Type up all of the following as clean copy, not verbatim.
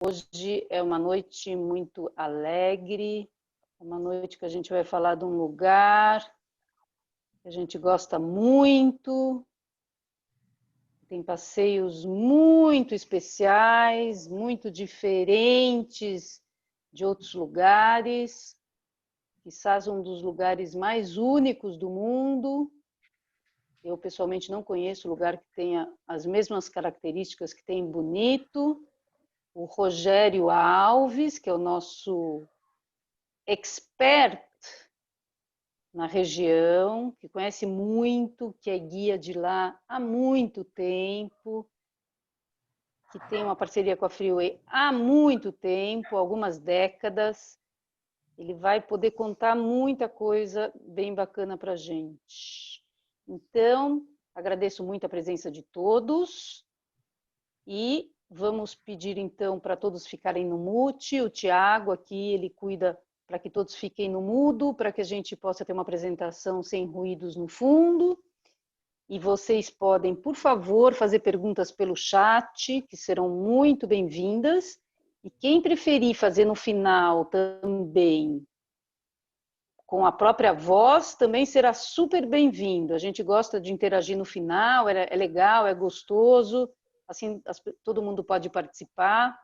Hoje é uma noite muito alegre, uma noite que a gente vai falar de um lugar que a gente gosta muito, tem passeios muito especiais, muito diferentes de outros lugares, quizás um dos lugares mais únicos do mundo. Eu, pessoalmente, não conheço lugar que tenha as mesmas características que tem em Bonito. O Rogério Alves, que é o nosso expert na região, que conhece muito, que é guia de lá há muito tempo, que tem uma parceria com a Freeway há muito tempo, algumas décadas. Ele vai poder contar muita coisa bem bacana para a gente. Então, agradeço muito a presença de todos e vamos pedir então para todos ficarem no mute. O Tiago aqui, ele cuida para que todos fiquem no mudo, para que a gente possa ter uma apresentação sem ruídos no fundo. E vocês podem, por favor, fazer perguntas pelo chat, que serão muito bem-vindas. E quem preferir fazer no final também, com a própria voz, também será super bem-vindo. A gente gosta de interagir no final, é legal, é gostoso, assim todo mundo pode participar.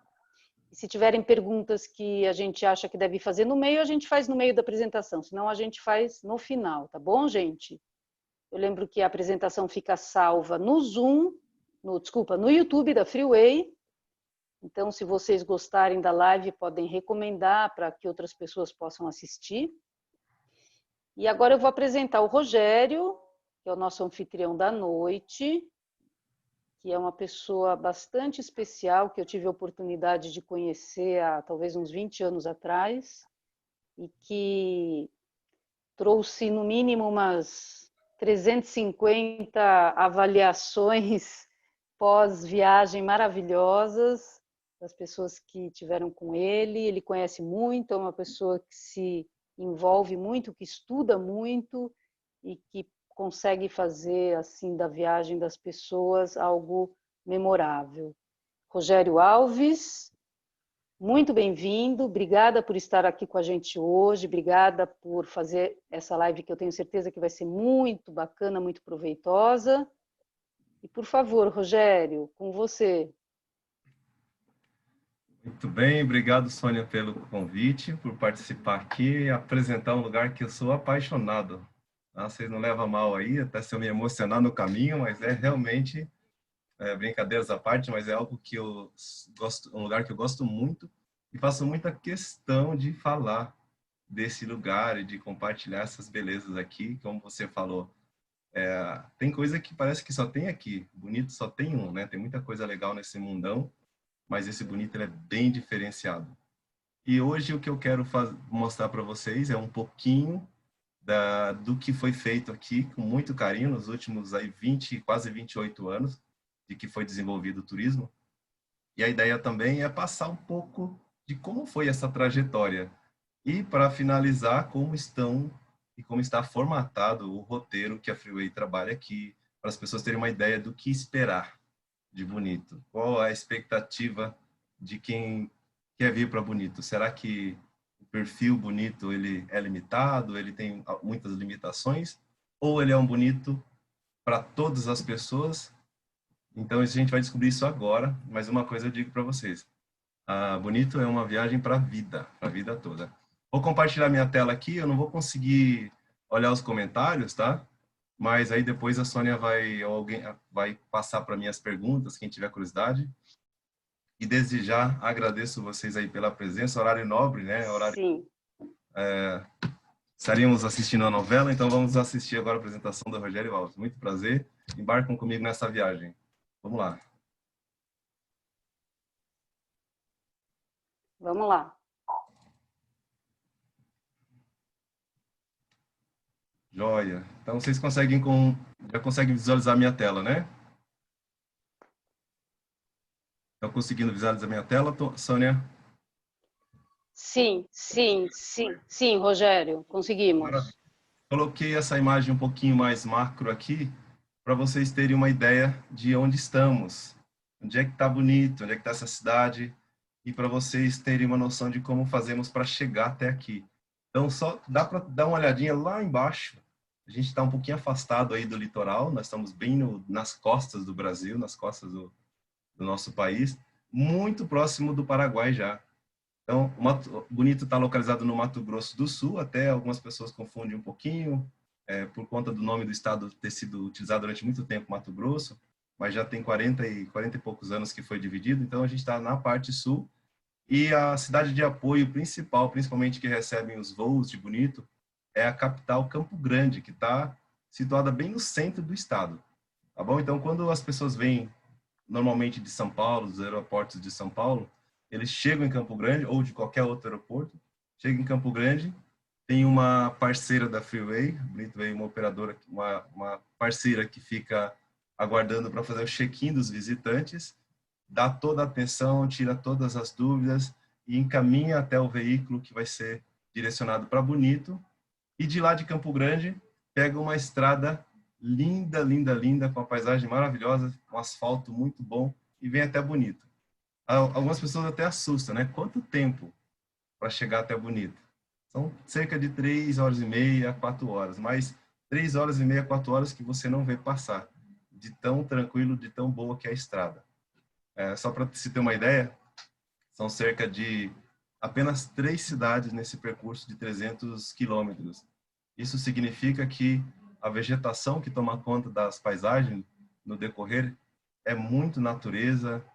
E se tiverem perguntas que a gente acha que deve fazer no meio, a gente faz no meio da apresentação, senão a gente faz no final, tá bom, gente? Eu lembro que a apresentação fica salva no Zoom, no YouTube da Freeway. Então, se vocês gostarem da live, podem recomendar para que outras pessoas possam assistir. E agora eu vou apresentar o Rogério, que é o nosso anfitrião da noite, que é uma pessoa bastante especial, que eu tive a oportunidade de conhecer há talvez uns 20 anos atrás, e que trouxe no mínimo umas 350 avaliações pós-viagem maravilhosas das pessoas que tiveram com ele. Ele conhece muito, é uma pessoa que se envolve muito, que estuda muito e que consegue fazer assim da viagem das pessoas algo memorável. Rogério Alves, muito bem-vindo, obrigada por estar aqui com a gente hoje, obrigada por fazer essa live que eu tenho certeza que vai ser muito bacana, muito proveitosa. E por favor, Rogério, com você. Muito bem, obrigado, Sônia, pelo convite, por participar aqui e apresentar um lugar que eu sou apaixonado. Vocês não levam a mal aí, até se eu me emocionar no caminho, mas é realmente, brincadeiras à parte, mas é algo que eu gosto, um lugar que eu gosto muito e faço muita questão de falar desse lugar e de compartilhar essas belezas aqui, como você falou. Tem coisa que parece que só tem aqui, Bonito só tem um, né? Tem muita coisa legal nesse mundão, mas esse Bonito ele é bem diferenciado. E hoje o que eu quero mostrar para vocês é um pouquinho do que foi feito aqui com muito carinho nos últimos aí quase 28 anos de que foi desenvolvido o turismo. E a ideia também é passar um pouco de como foi essa trajetória. E para finalizar, como estão e como está formatado o roteiro que a Freeway trabalha aqui, para as pessoas terem uma ideia do que esperar de Bonito. Qual a expectativa de quem quer vir para Bonito? Será que o perfil Bonito ele é limitado, ele tem muitas limitações, ou ele é um Bonito para todas as pessoas? Então a gente vai descobrir isso agora, mas uma coisa eu digo para vocês. Bonito é uma viagem para a vida toda. Vou compartilhar minha tela aqui, eu não vou conseguir olhar os comentários, tá? Mas aí depois a Sônia ou alguém vai passar para mim as perguntas, quem tiver curiosidade. E desde já agradeço vocês aí pela presença, horário nobre, né? Horário, Sim. estaríamos assistindo a novela, então vamos assistir agora a apresentação do Rogério Alves. Muito prazer, embarcam comigo nessa viagem. Vamos lá. Vamos lá. Joia. Então vocês já conseguem visualizar minha tela, né? Estão conseguindo visualizar minha tela, Sônia? Sim, sim, sim, sim, Rogério, Maravilha. conseguimos. Coloquei essa imagem um pouquinho mais macro aqui, para vocês terem uma ideia de onde estamos. Onde é que está Bonito, onde é que está essa cidade. e para vocês terem uma noção de como fazemos para chegar até aqui. Então, só dá para dar uma olhadinha lá embaixo. A gente está um pouquinho afastado aí do litoral, nós estamos bem nas costas do Brasil, nas costas do nosso país, muito próximo do Paraguai já. Então, o Mato Bonito está localizado no Mato Grosso do Sul, até algumas pessoas confundem um pouquinho, por conta do nome do estado ter sido utilizado durante muito tempo, Mato Grosso, mas já tem 40 e poucos anos que foi dividido, então a gente está na parte sul, e a cidade de apoio principal, principalmente que recebem os voos de Bonito, é a capital Campo Grande, que está situada bem no centro do estado. Tá bom? Então, quando as pessoas vêm normalmente de São Paulo, dos aeroportos de São Paulo, eles chegam em Campo Grande ou de qualquer outro aeroporto, chegam em Campo Grande, tem uma parceira da Freeway, Bonito veio uma operadora, uma parceira que fica aguardando para fazer o check-in dos visitantes, dá toda a atenção, tira todas as dúvidas e encaminha até o veículo que vai ser direcionado para Bonito. E de lá de Campo Grande, pega uma estrada linda, linda, linda, com uma paisagem maravilhosa, um asfalto muito bom e vem até Bonito. Algumas pessoas até assustam, né? Quanto tempo para chegar até Bonito? São cerca de 3 horas e meia, 4 horas, mas 3 horas e meia, 4 horas que você não vê passar, de tão tranquilo, de tão boa que é a estrada. Só para se ter uma ideia, são cerca de apenas 3 cidades nesse percurso de 300 quilômetros. Isso significa que a vegetação que toma conta das paisagens no decorrer é muito natureza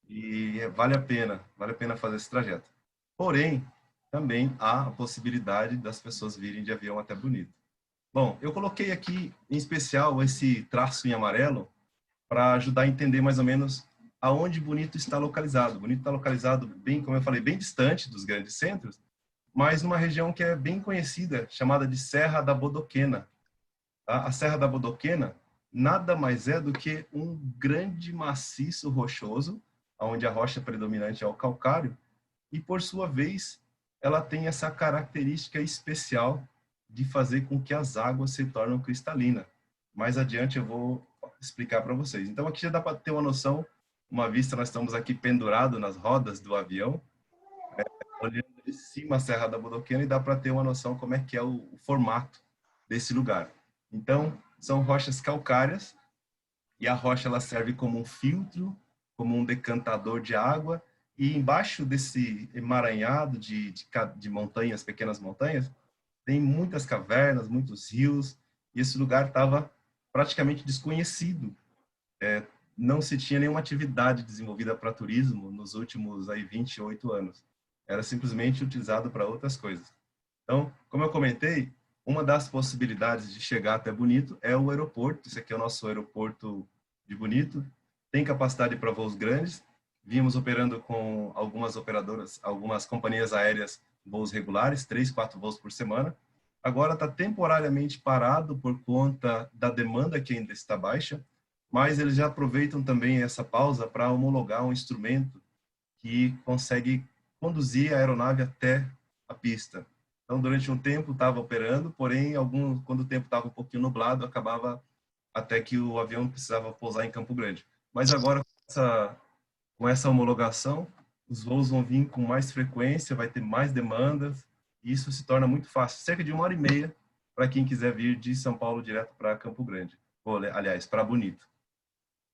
e vale a pena fazer esse trajeto. Porém, também há a possibilidade das pessoas virem de avião até Bonito. Bom, eu coloquei aqui em especial esse traço em amarelo para ajudar a entender mais ou menos aonde Bonito está localizado. Bonito está localizado bem, como eu falei, bem distante dos grandes centros, mas numa região que é bem conhecida, chamada de Serra da Bodoquena. A Serra da Bodoquena nada mais é do que um grande maciço rochoso, onde a rocha predominante é o calcário, e por sua vez, ela tem essa característica especial de fazer com que as águas se tornem cristalinas. Mais adiante eu vou explicar para vocês. Então aqui já dá para ter uma noção, uma vista, nós estamos aqui pendurados nas rodas do avião, olhando de cima a Serra da Bodoquena, e dá para ter uma noção como é que é o formato desse lugar. Então, são rochas calcárias, e a rocha ela serve como um filtro, como um decantador de água, e embaixo desse emaranhado de montanhas, pequenas montanhas, tem muitas cavernas, muitos rios, e esse lugar estava praticamente desconhecido. Não se tinha nenhuma atividade desenvolvida para turismo nos últimos 28 anos. Era simplesmente utilizado para outras coisas. Então, como eu comentei, uma das possibilidades de chegar até Bonito é o aeroporto. Esse aqui é o nosso aeroporto de Bonito. Tem capacidade para voos grandes. Vimos operando com algumas operadoras, algumas companhias aéreas, voos regulares, 3, 4 voos por semana. Agora está temporariamente parado por conta da demanda que ainda está baixa, mas eles já aproveitam também essa pausa para homologar um instrumento que consegue conduzir a aeronave até a pista. Então, durante um tempo estava operando, porém, quando o tempo estava um pouquinho nublado, acabava até que o avião precisava pousar em Campo Grande. Mas agora, com essa homologação, os voos vão vir com mais frequência, vai ter mais demandas, e isso se torna muito fácil. Cerca de 1h30 para quem quiser vir de São Paulo direto para Campo Grande. Ou, aliás, para Bonito.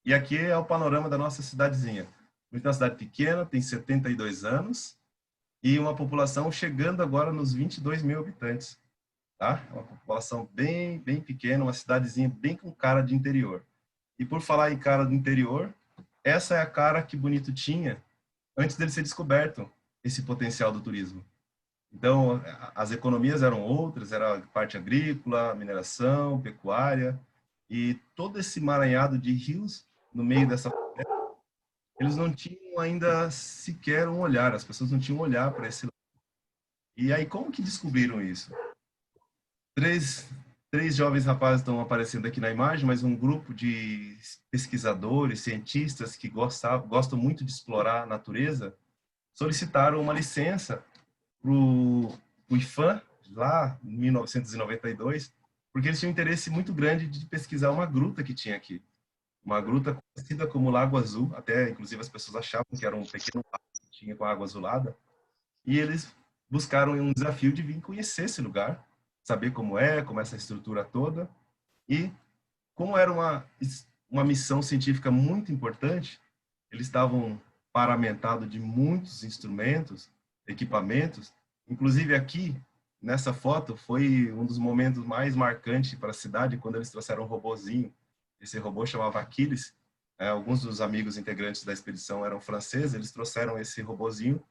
E aqui é o panorama da nossa cidadezinha. Bonito é uma cidade pequena, tem 72 anos, e uma população chegando agora nos 22 mil habitantes. Tá? É uma população bem, bem pequena, uma cidadezinha bem com cara de interior. E por falar em cara do interior, essa é a cara que Bonito tinha antes dele ser descoberto, esse potencial do turismo. Então, as economias eram outras, era a parte agrícola, mineração, pecuária, e todo esse emaranhado de rios no meio dessa floresta, eles não tinham ainda sequer um olhar, as pessoas não tinham um olhar para esse lado. E aí, como que descobriram isso? Três jovens rapazes estão aparecendo aqui na imagem, mas um grupo de pesquisadores, cientistas que gostam muito de explorar a natureza, solicitaram uma licença para o IPHAN, lá em 1992, porque eles tinham um interesse muito grande de pesquisar uma gruta que tinha aqui. Uma gruta conhecida como Lago Azul, até inclusive as pessoas achavam que era um pequeno lago que tinha com água azulada, e eles buscaram um desafio de vir conhecer esse lugar, saber como é essa estrutura toda, e como era uma missão científica muito importante, eles estavam paramentados de muitos instrumentos, equipamentos, inclusive aqui, nessa foto, foi um dos momentos mais marcantes para a cidade, quando eles trouxeram um robozinho. Esse robô chamava Aquiles. Alguns dos amigos integrantes da expedição eram franceses, eles trouxeram esse robozinho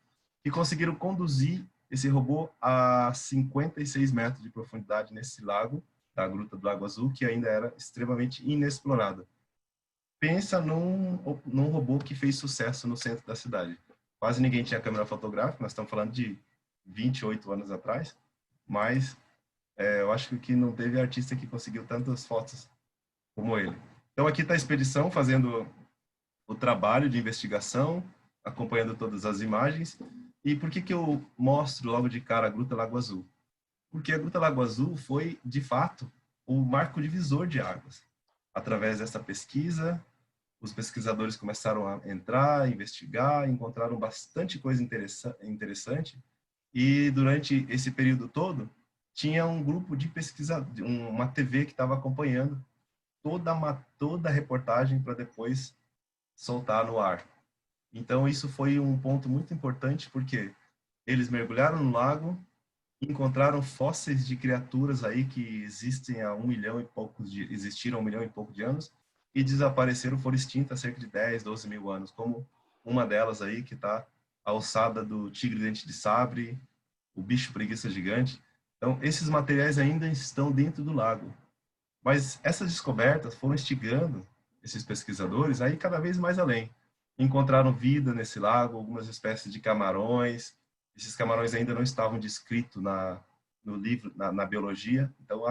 e conseguiram conduzir esse robô a 56 metros de profundidade nesse lago, da Gruta do Lago Azul, que ainda era extremamente inexplorada. Pensa num robô que fez sucesso no centro da cidade. Quase ninguém tinha câmera fotográfica, nós estamos falando de 28 anos atrás, mas eu acho que não teve artista que conseguiu tantas fotos como ele. Então aqui está a expedição fazendo o trabalho de investigação, acompanhando todas as imagens. E por que eu mostro logo de cara a Gruta Lago Azul? Porque a Gruta Lago Azul foi, de fato, o marco divisor de águas. Através dessa pesquisa, os pesquisadores começaram a entrar, investigar, encontraram bastante coisa interessante. E durante esse período todo, tinha um grupo de pesquisadores, uma TV que estava acompanhando toda a reportagem para depois soltar no ar. Então, isso foi um ponto muito importante, porque eles mergulharam no lago, encontraram fósseis de criaturas aí que existem há existiram há 1 milhão e pouco de anos, e desapareceram, foram extintas há cerca de 10, 12 mil anos, como uma delas aí que está a alçada do tigre dente de sabre, o bicho preguiça gigante. Então, esses materiais ainda estão dentro do lago. Mas essas descobertas foram instigando esses pesquisadores a ir cada vez mais além. Encontraram vida nesse lago, algumas espécies de camarões. Esses camarões ainda não estavam descritos no livro, na biologia. Então,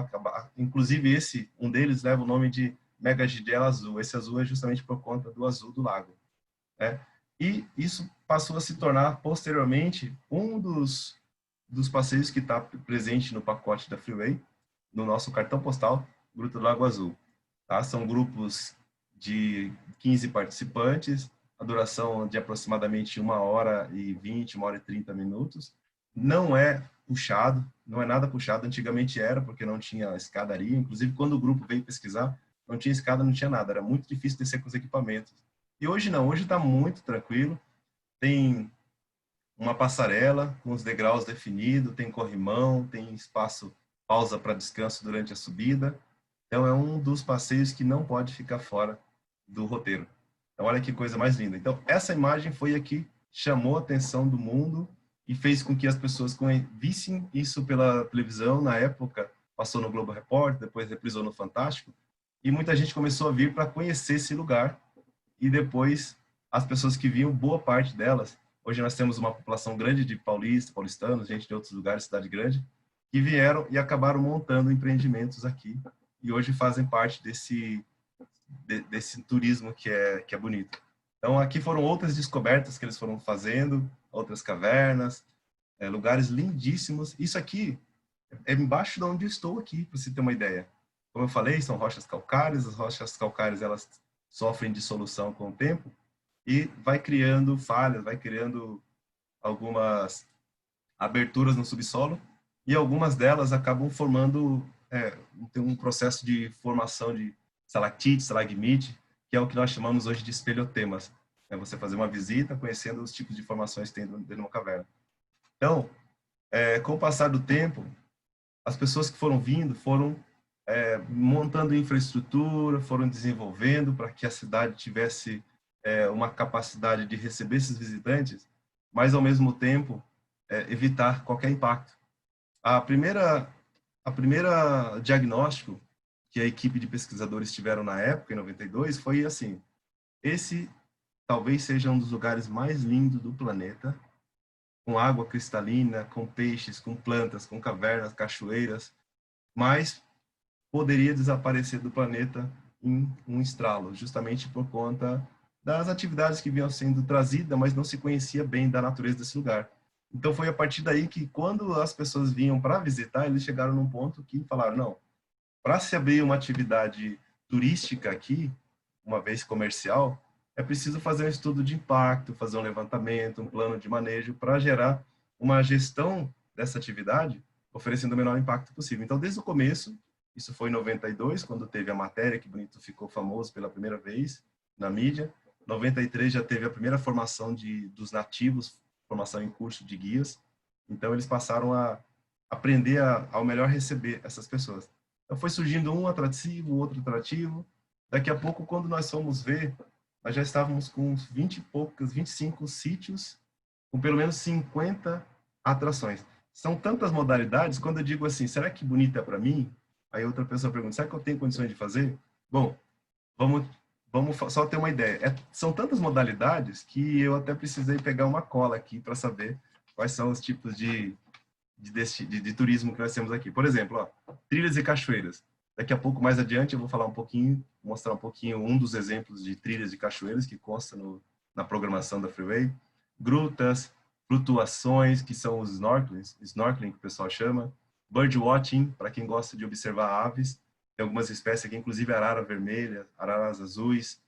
inclusive, um deles leva o nome de Megagidela azul. Esse azul é justamente por conta do azul do lago, né? E isso passou a se tornar, posteriormente, um dos passeios que está presente no pacote da Freeway, no nosso cartão postal, Gruta do Lago Azul. Tá? São grupos de 15 participantes, a duração de aproximadamente 1h20, 1h30 minutos. Não é puxado, não é nada puxado. Antigamente era, porque não tinha escadaria. Inclusive, quando o grupo veio pesquisar, não tinha escada, não tinha nada. Era muito difícil descer com os equipamentos. E hoje não, hoje está muito tranquilo. Tem uma passarela com os degraus definidos, tem corrimão, tem espaço, pausa para descanso durante a subida. Então, é um dos passeios que não pode ficar fora do roteiro. Então, olha que coisa mais linda. Então, essa imagem foi a que chamou a atenção do mundo e fez com que as pessoas vissem isso pela televisão. Na época, passou no Globo Repórter, depois reprisou no Fantástico, e muita gente começou a vir para conhecer esse lugar. E depois, as pessoas que vinham, boa parte delas, hoje nós temos uma população grande de paulistanos, gente de outros lugares, cidade grande, que vieram e acabaram montando empreendimentos aqui e hoje fazem parte desse turismo que é bonito. Então, aqui foram outras descobertas que eles foram fazendo, outras cavernas, lugares lindíssimos. Isso aqui é embaixo de onde eu estou aqui, para você ter uma ideia. Como eu falei, são rochas calcárias. As rochas calcárias, elas sofrem dissolução com o tempo e vai criando falhas, vai criando algumas aberturas no subsolo, e algumas delas acabam formando tem um processo de formação de estalactite, estalagmite, que é o que nós chamamos hoje de espeleotemas. É você fazer uma visita conhecendo os tipos de formações que tem dentro de uma caverna. Então, com o passar do tempo, as pessoas que foram vindo foram montando infraestrutura, foram desenvolvendo para que a cidade tivesse uma capacidade de receber esses visitantes, mas, ao mesmo tempo, evitar qualquer impacto. A primeira diagnóstico que a equipe de pesquisadores tiveram na época, em 92, foi assim: esse talvez seja um dos lugares mais lindos do planeta, com água cristalina, com peixes, com plantas, com cavernas, cachoeiras, mas poderia desaparecer do planeta em um estralo, justamente por conta das atividades que vinham sendo trazidas, mas não se conhecia bem da natureza desse lugar. Então, foi a partir daí que, quando as pessoas vinham para visitar, eles chegaram num ponto que falaram: não, para se abrir uma atividade turística aqui, uma vez comercial, é preciso fazer um estudo de impacto, fazer um levantamento, um plano de manejo para gerar uma gestão dessa atividade, oferecendo o menor impacto possível. Então, desde o começo, isso foi em 92, quando teve a matéria que Bonito ficou famoso pela primeira vez na mídia. 93 já teve a primeira formação dos nativos, formação em curso de guias. Então, eles passaram a aprender ao melhor receber essas pessoas. Então, foi surgindo um atrativo, outro atrativo. Daqui a pouco, quando nós fomos ver, nós já estávamos com uns 20 e poucos, 25 sítios, com pelo menos 50 atrações. São tantas modalidades, quando eu digo assim, será que Bonito é para mim? Aí outra pessoa pergunta, será que eu tenho condições de fazer? Bom, vamos só ter uma ideia. São tantas modalidades que eu até precisei pegar uma cola aqui para saber quais são os tipos de turismo que nós temos aqui. Por exemplo, ó, trilhas e cachoeiras. Daqui a pouco, mais adiante, eu vou falar um pouquinho, mostrar um pouquinho um dos exemplos de trilhas e cachoeiras que consta na programação da Freeway. Grutas, flutuações, que são os snorkeling que o pessoal chama. Birdwatching, para quem gosta de observar aves. Tem algumas espécies aqui, inclusive arara vermelha, araras azuis,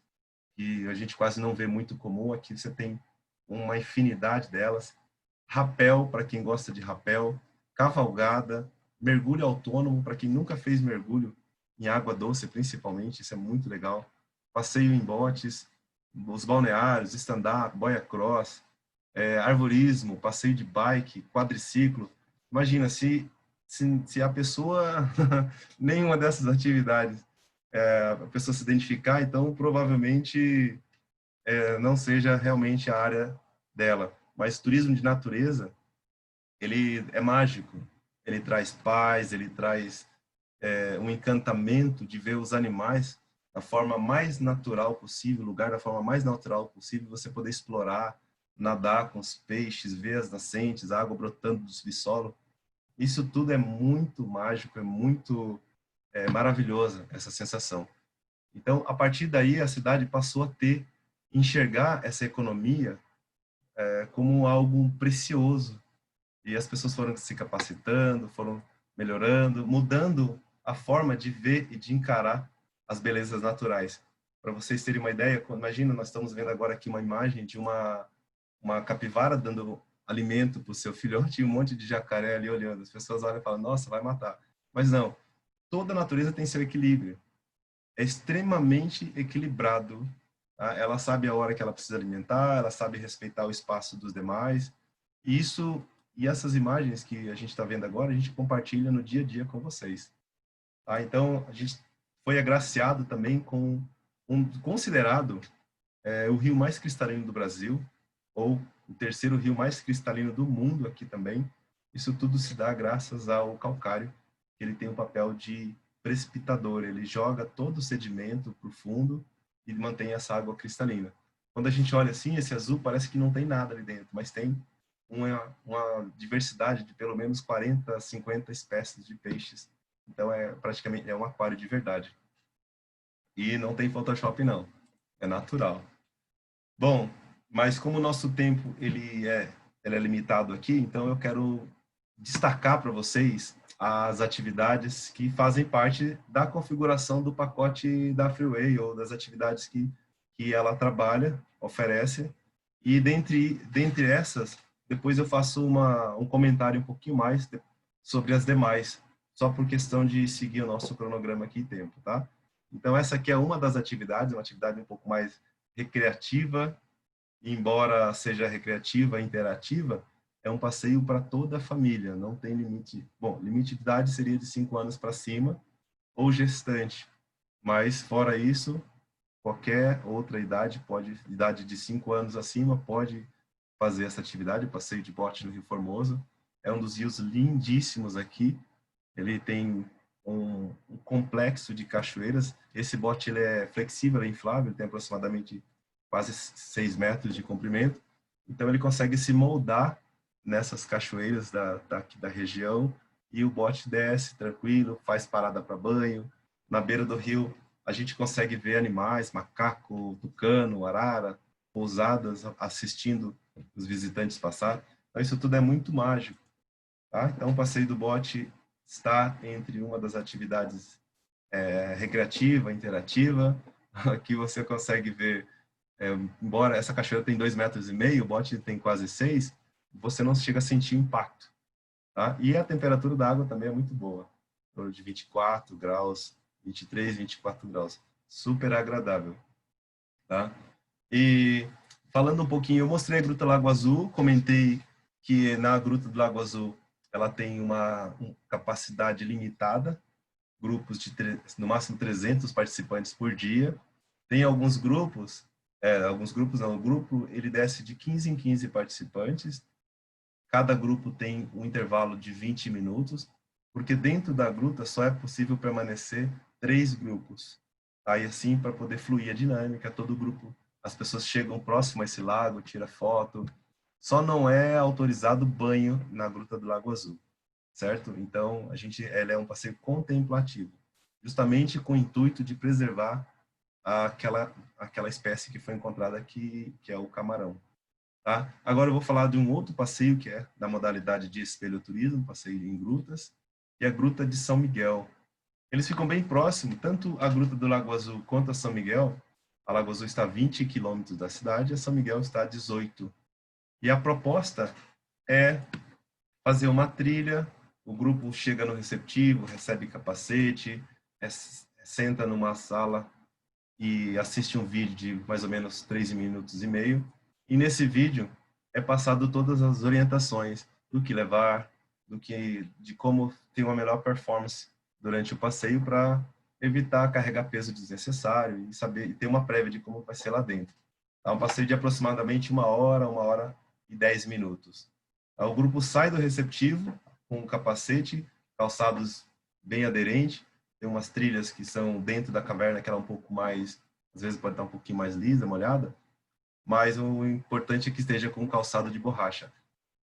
que a gente quase não vê muito comum. Aqui você tem uma infinidade delas. Rapel, para quem gosta de rapel. Cavalgada, mergulho autônomo, para quem nunca fez mergulho em água doce, principalmente, isso é muito legal. Passeio em botes, os balneários, stand-up, boia cross, arvorismo, passeio de bike, quadriciclo. Imagina, se a pessoa, nenhuma dessas atividades, a pessoa se identificar, então provavelmente não seja realmente a área dela. Mas turismo de natureza, ele é mágico. Ele traz paz, ele traz um encantamento de ver os animais da forma mais natural possível, lugar da forma mais natural possível, você poder explorar, nadar com os peixes, ver as nascentes, a água brotando do subsolo. Isso tudo é muito mágico, é muito maravilhosa essa sensação. Então, a partir daí, a cidade passou a enxergar essa economia como algo precioso. E as pessoas foram se capacitando, foram melhorando, mudando a forma de ver e de encarar as belezas naturais. Para vocês terem uma ideia, imagina, nós estamos vendo agora aqui uma imagem de uma capivara dando alimento para o seu filhote e um monte de jacaré ali olhando. As pessoas olham e falam, nossa, vai matar. Mas não, toda a natureza tem seu equilíbrio. É extremamente equilibrado. Tá? Ela sabe a hora que ela precisa alimentar, ela sabe respeitar o espaço dos demais. E essas imagens que a gente está vendo agora, a gente compartilha no dia a dia com vocês. Tá? Então, a gente foi agraciado também com considerado o rio mais cristalino do Brasil, ou o terceiro rio mais cristalino do mundo aqui também. Isso tudo se dá graças ao calcário, que ele tem o papel de precipitador. Ele joga todo o sedimento para o fundo e mantém essa água cristalina. Quando a gente olha assim, esse azul parece que não tem nada ali dentro, mas tem uma diversidade de pelo menos 40, 50 espécies de peixes. Então, praticamente um aquário de verdade. E não tem Photoshop, não. É natural. Bom, mas como o nosso tempo ele é limitado aqui, então eu quero destacar para vocês as atividades que fazem parte da configuração do pacote da Freeway, ou das atividades que ela trabalha, oferece. E dentre essas, depois eu faço um comentário um pouquinho mais sobre as demais, só por questão de seguir o nosso cronograma aqui e tempo, tá? Então, essa aqui é uma das atividades, uma atividade um pouco mais recreativa, embora seja recreativa e interativa, é um passeio para toda a família, não tem limite. Bom, limite de idade seria de 5 anos para cima, ou gestante, mas fora isso, qualquer outra idade de 5 anos acima, pode fazer essa atividade, passeio de bote no Rio Formoso. É um dos rios lindíssimos aqui. Ele tem um complexo de cachoeiras. Esse bote ele é flexível, é inflável, tem aproximadamente quase 6 metros de comprimento. Então ele consegue se moldar nessas cachoeiras da região e o bote desce tranquilo, faz parada para banho. Na beira do rio a gente consegue ver animais, macaco, tucano, arara, pousadas assistindo os visitantes passar. Então isso tudo é muito mágico. Tá? Então o passeio do bote está entre uma das atividades recreativa, interativa. Aqui você consegue ver embora essa cachoeira tem 2,5 metros, o bote tem quase 6, você não chega a sentir impacto. Tá? E a temperatura da água também é muito boa, em torno de 24 graus, 23, 24 graus. Super agradável. Tá? E falando um pouquinho, eu mostrei a Gruta Lago Azul, comentei que na Gruta do Lago Azul ela tem uma capacidade limitada, grupos de no máximo 300 participantes por dia. Tem alguns grupos não, o grupo ele desce de 15 em 15 participantes. Cada grupo tem um intervalo de 20 minutos, porque dentro da gruta só é possível permanecer 3 grupos. Aí assim, para poder fluir a dinâmica, todo grupo, as pessoas chegam próximo a esse lago, tira foto. Só não é autorizado banho na Gruta do Lago Azul, certo? Então, ela é um passeio contemplativo, justamente com o intuito de preservar aquela espécie que foi encontrada aqui, que é o camarão. Tá? Agora eu vou falar de um outro passeio que é da modalidade de espeleoturismo, passeio em grutas, e a Gruta de São Miguel. Eles ficam bem próximos, tanto a Gruta do Lago Azul quanto a São Miguel. A Lago Azul está a 20 quilômetros da cidade, a São Miguel está a 18. E a proposta é fazer uma trilha, o grupo chega no receptivo, recebe capacete, senta numa sala e assiste um vídeo de mais ou menos 3 minutos e meio. E nesse vídeo é passado todas as orientações do que levar, de como ter uma melhor performance durante o passeio para evitar carregar peso desnecessário e ter uma prévia de como vai ser lá dentro. É um passeio de aproximadamente 1 hora e 10 minutos. O grupo sai do receptivo com um capacete, calçados bem aderentes, tem umas trilhas que são dentro da caverna, que ela é um pouco mais, às vezes pode estar um pouquinho mais lisa, molhada, mas o importante é que esteja com um calçado de borracha.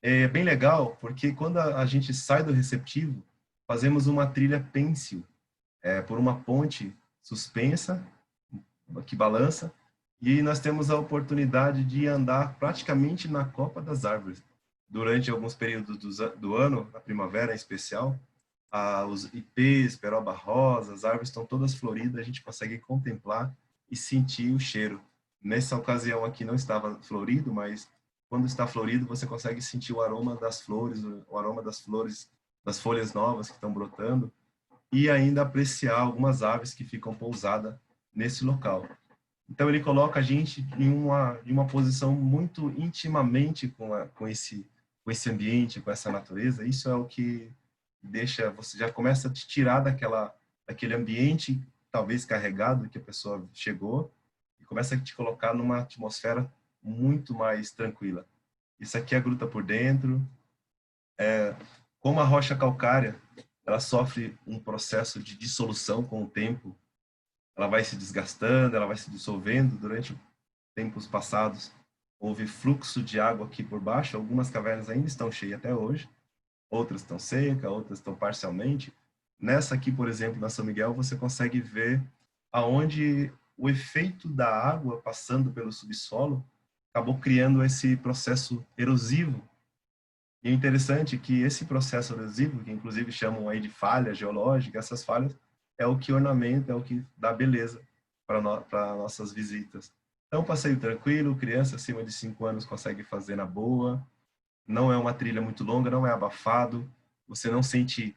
É bem legal, porque quando a gente sai do receptivo, fazemos uma trilha pêncil, por uma ponte suspensa, que balança, e nós temos a oportunidade de andar praticamente na copa das árvores. Durante alguns períodos do ano, na primavera em especial, os ipês, peroba rosa, as árvores estão todas floridas, a gente consegue contemplar e sentir o cheiro. Nessa ocasião aqui não estava florido, mas quando está florido você consegue sentir o aroma das flores, o aroma das flores, das folhas novas que estão brotando, e ainda apreciar algumas aves que ficam pousadas nesse local. Então ele coloca a gente em uma posição muito intimamente com esse ambiente, com essa natureza. Isso é o que deixa, você já começa a te tirar daquele ambiente talvez carregado que a pessoa chegou e começa a te colocar numa atmosfera muito mais tranquila. Isso aqui é a gruta por dentro. Como a rocha calcária, ela sofre um processo de dissolução com o tempo. Ela vai se desgastando, ela vai se dissolvendo. Durante tempos passados, houve fluxo de água aqui por baixo. Algumas cavernas ainda estão cheias até hoje. Outras estão secas, outras estão parcialmente. Nessa aqui, por exemplo, na São Miguel, você consegue ver aonde o efeito da água passando pelo subsolo acabou criando esse processo erosivo. E é interessante que esse processo erosivo, que inclusive chamam aí de falha geológica, essas falhas é o que ornamenta, é o que dá beleza para nossas visitas. Então, passeio tranquilo, criança acima de 5 anos consegue fazer na boa. Não é uma trilha muito longa, não é abafado, você não sente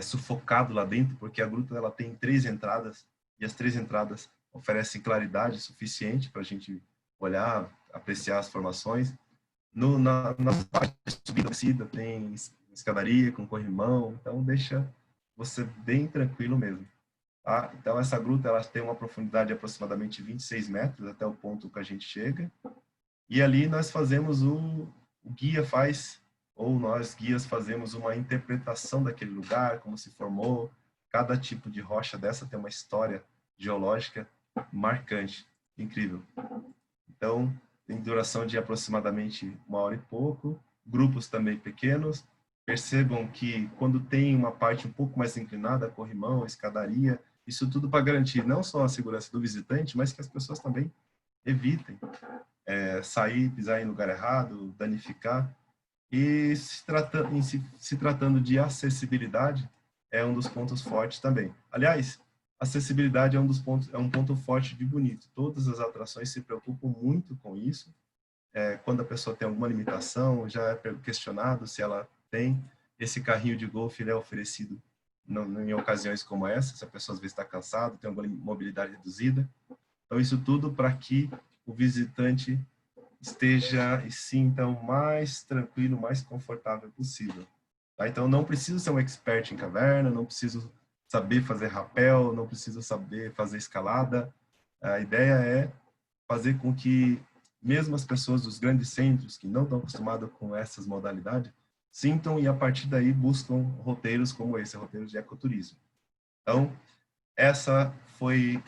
sufocado lá dentro, porque a gruta ela tem 3 entradas, e as 3 entradas oferecem claridade suficiente para a gente olhar, apreciar as formações. Na parte de subida descida tem escadaria com corrimão, então deixa você bem tranquilo mesmo. Tá? Então essa gruta ela tem uma profundidade de aproximadamente 26 metros até o ponto que a gente chega, e ali nós fazemos o guia faz, ou nós guias fazemos uma interpretação daquele lugar, como se formou. Cada tipo de rocha dessa tem uma história geológica marcante, incrível. Então, tem duração de aproximadamente 1 hora e pouco, grupos também pequenos. Percebam que quando tem uma parte um pouco mais inclinada, corrimão, escadaria, isso tudo para garantir não só a segurança do visitante, mas que as pessoas também evitem sair, pisar em lugar errado, danificar. E se tratando de acessibilidade, é um dos pontos fortes também. Aliás, acessibilidade é um dos pontos, é um ponto forte de Bonito. Todas as atrações se preocupam muito com isso. Quando a pessoa tem alguma limitação, já é questionado se ela tem. Esse carrinho de golfe, ele é oferecido em ocasiões como essa, se a pessoa às vezes está cansada, tem alguma mobilidade reduzida. Então, isso tudo para que o visitante esteja e sinta o mais tranquilo, mais confortável possível. Tá? Então, não preciso ser um expert em caverna, não preciso saber fazer rapel, não preciso saber fazer escalada. A ideia é fazer com que mesmo as pessoas dos grandes centros, que não estão acostumadas com essas modalidades, sintam e, a partir daí, buscam roteiros como esse, roteiros de ecoturismo. Então, essa foi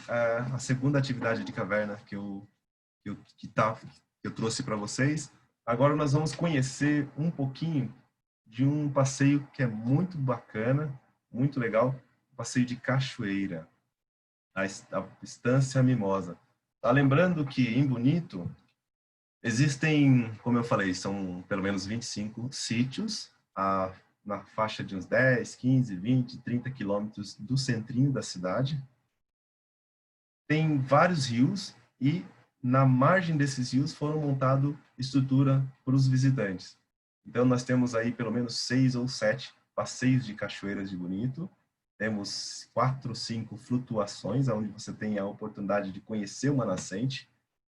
a segunda atividade de caverna que eu trouxe para vocês. Agora nós vamos conhecer um pouquinho de um passeio que é muito bacana, muito legal, um passeio de cachoeira, a Estância Mimosa. Tá lembrando que em Bonito existem, como eu falei, são pelo menos 25 sítios, na faixa de uns 10, 15, 20, 30 quilômetros do centrinho da cidade. Tem vários rios e na margem desses rios foram montadas estrutura para os visitantes. Então nós temos aí pelo menos 6 ou 7 passeios de cachoeiras de Bonito. Temos 4 ou 5 flutuações, onde você tem a oportunidade de conhecer uma nascente,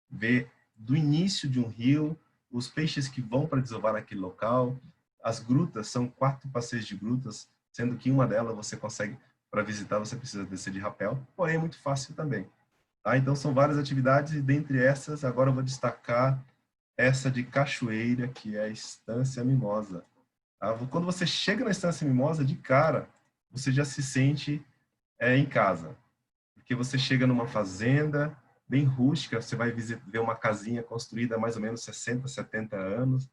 ver do início de um rio, os peixes que vão para desovar naquele local. As grutas, são 4 passeios de grutas, sendo que uma delas você consegue, para visitar, você precisa descer de rapel, porém é muito fácil também. Tá? Então são várias atividades e dentre essas, agora eu vou destacar essa de cachoeira, que é a Estância Mimosa. Tá? Quando você chega na Estância Mimosa, de cara, você já se sente em casa. Porque você chega numa fazenda bem rústica, você vai ver uma casinha construída há mais ou menos 60, 70 anos,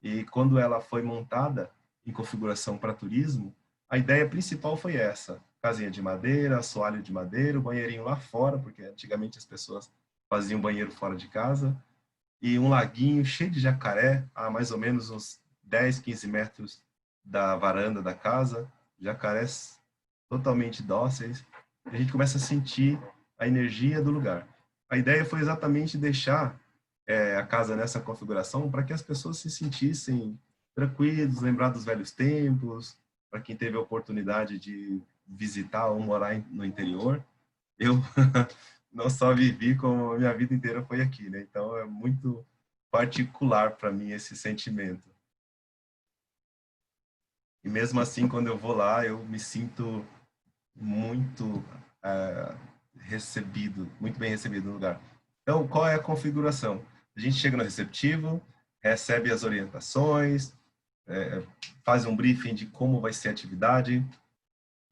e quando ela foi montada em configuração para turismo, a ideia principal foi essa: casinha de madeira, assoalho de madeira, o banheirinho lá fora, porque antigamente as pessoas faziam banheiro fora de casa, e um laguinho cheio de jacaré, a mais ou menos uns 10, 15 metros da varanda da casa, jacarés totalmente dóceis. A gente começa a sentir a energia do lugar. A ideia foi exatamente deixar a casa nessa configuração para que as pessoas se sentissem tranquilos, lembrar dos velhos tempos, para quem teve a oportunidade de visitar ou morar no interior. Eu não só vivi, como a minha vida inteira foi aqui, né? Então é muito particular para mim esse sentimento. E mesmo assim, quando eu vou lá, eu me sinto muito recebido, muito bem recebido no lugar. Então, qual é a configuração? A gente chega no receptivo, recebe as orientações, faz um briefing de como vai ser a atividade,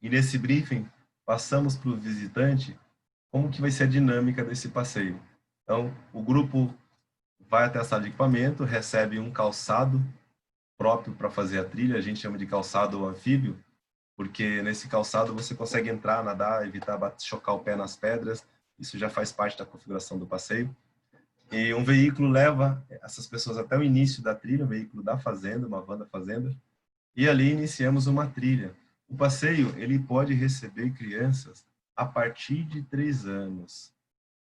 e nesse briefing passamos para o visitante como que vai ser a dinâmica desse passeio. Então, o grupo vai até a sala de equipamento, recebe um calçado próprio para fazer a trilha, a gente chama de calçado anfíbio, porque nesse calçado você consegue entrar, nadar, evitar chocar o pé nas pedras, isso já faz parte da configuração do passeio. E um veículo leva essas pessoas até o início da trilha, um veículo da fazenda, uma van da fazenda, e ali iniciamos uma trilha. O passeio, ele pode receber crianças a partir de 3 anos.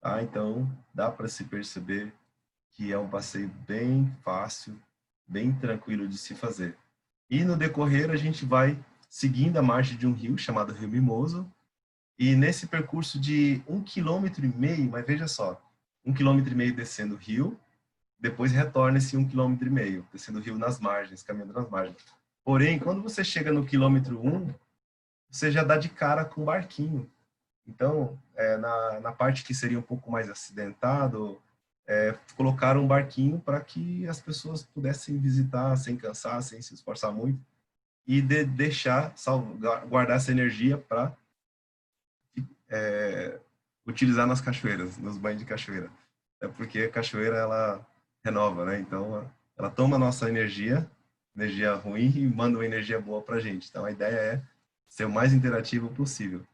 Tá? Então, dá para se perceber que é um passeio bem fácil, bem tranquilo de se fazer. E no decorrer, a gente vai seguindo a margem de um rio chamado Rio Mimoso, e nesse percurso de 1,5 km, mas veja só, 1,5 km descendo o rio, depois retorna esse 1,5 km, descendo o rio nas margens, caminhando nas margens. Porém, quando você chega no quilômetro 1, você já dá de cara com um barquinho. Então, na parte que seria um pouco mais acidentado, colocaram um barquinho para que as pessoas pudessem visitar sem cansar, sem se esforçar muito, e guardar essa energia para utilizar nas cachoeiras, nos banhos de cachoeira. É porque a cachoeira, ela renova, né? Então, ela toma a nossa energia ruim, e manda uma energia boa para a gente. Então, a ideia é ser o mais interativo possível.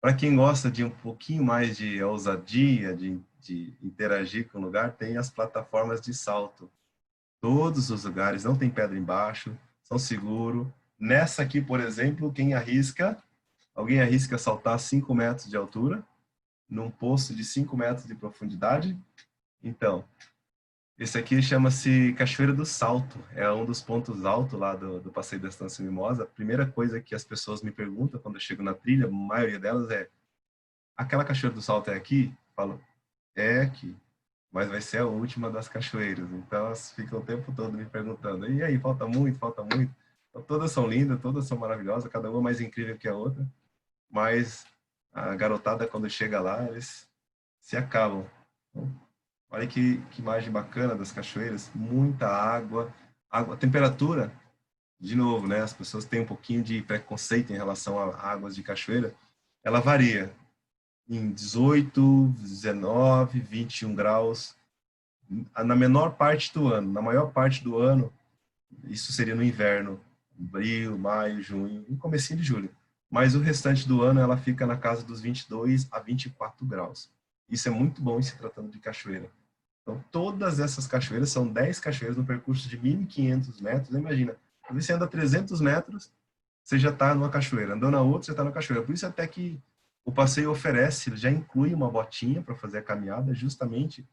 Para quem gosta de um pouquinho mais de ousadia, de interagir com o lugar, tem as plataformas de salto. Todos os lugares, não tem pedra embaixo, são seguros. Nessa aqui, por exemplo, quem arrisca Alguém arrisca saltar 5 metros de altura, num poço de 5 metros de profundidade? Então, esse aqui chama-se Cachoeira do Salto. É um dos pontos altos lá do Passeio da Estância Mimosa. A primeira coisa que as pessoas me perguntam quando eu chego na trilha, a maioria delas é: aquela Cachoeira do Salto é aqui? Eu falo, é aqui. Mas vai ser a última das cachoeiras. Então, elas ficam o tempo todo me perguntando: e aí, falta muito, falta muito? Então, todas são lindas, todas são maravilhosas, cada uma mais incrível que a outra. Mas a garotada, quando chega lá, eles se acabam. Então, olha que imagem bacana das cachoeiras, muita água, água, temperatura, de novo, né? As pessoas têm um pouquinho de preconceito em relação a águas de cachoeira. Ela varia em 18, 19, 21 graus, na menor parte do ano. Na maior parte do ano, isso seria no inverno, abril, maio, junho, e comecinho de julho. Mas o restante do ano ela fica na casa dos 22 a 24 graus. Isso é muito bom em se tratando de cachoeira. Então, todas essas cachoeiras, são 10 cachoeiras no percurso de 1.500 metros. Imagina, você anda 300 metros, você já está numa cachoeira. Andando na outra, você está na cachoeira. Por isso até que o passeio oferece, já inclui uma botinha para fazer a caminhada, justamente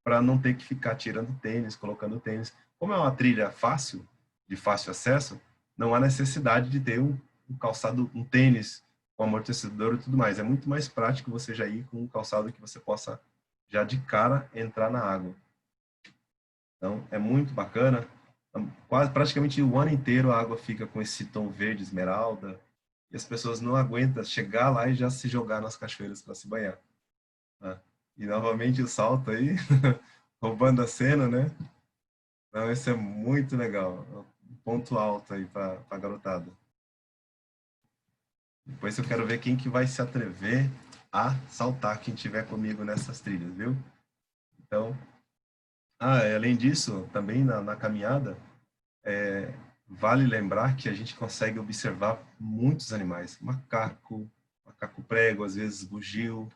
para não ter que ficar tirando tênis, colocando tênis. Como é uma trilha fácil, de fácil acesso, não há necessidade de ter um calçado, um tênis com amortecedor e tudo mais. É muito mais prático você já ir com um calçado que você possa já de cara entrar na água. Então, é muito bacana. Quase praticamente o ano inteiro a água fica com esse tom verde esmeralda e as pessoas não aguentam chegar lá e já se jogar nas cachoeiras para se banhar. Né? E novamente o salto aí, roubando a cena, né? Então, esse é muito legal. Um ponto alto aí para a garotada. Depois eu quero ver quem que vai se atrever a saltar, quem tiver comigo nessas trilhas, viu? Então, além disso, também na caminhada, vale lembrar que a gente consegue observar muitos animais. Macaco, macaco prego, às vezes bugio,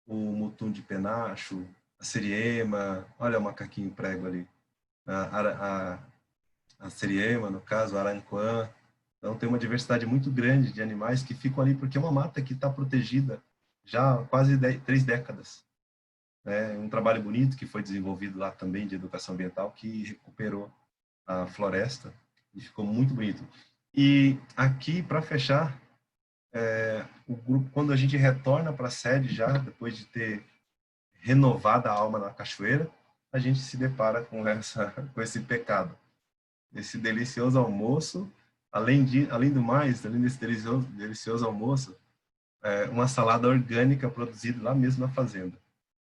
o mutum de penacho, a seriema, olha o macaquinho prego ali. A seriema, no caso, a aranquã. Então tem uma diversidade muito grande de animais que ficam ali porque é uma mata que está protegida já há quase 3 décadas. É um trabalho bonito que foi desenvolvido lá também de educação ambiental que recuperou a floresta e ficou muito bonito. E aqui, para fechar, o grupo, quando a gente retorna para a sede já, depois de ter renovado a alma na cachoeira, a gente se depara com esse pecado. Esse delicioso almoço, além do mais, além desse delicioso almoço, uma salada orgânica produzida lá mesmo na fazenda.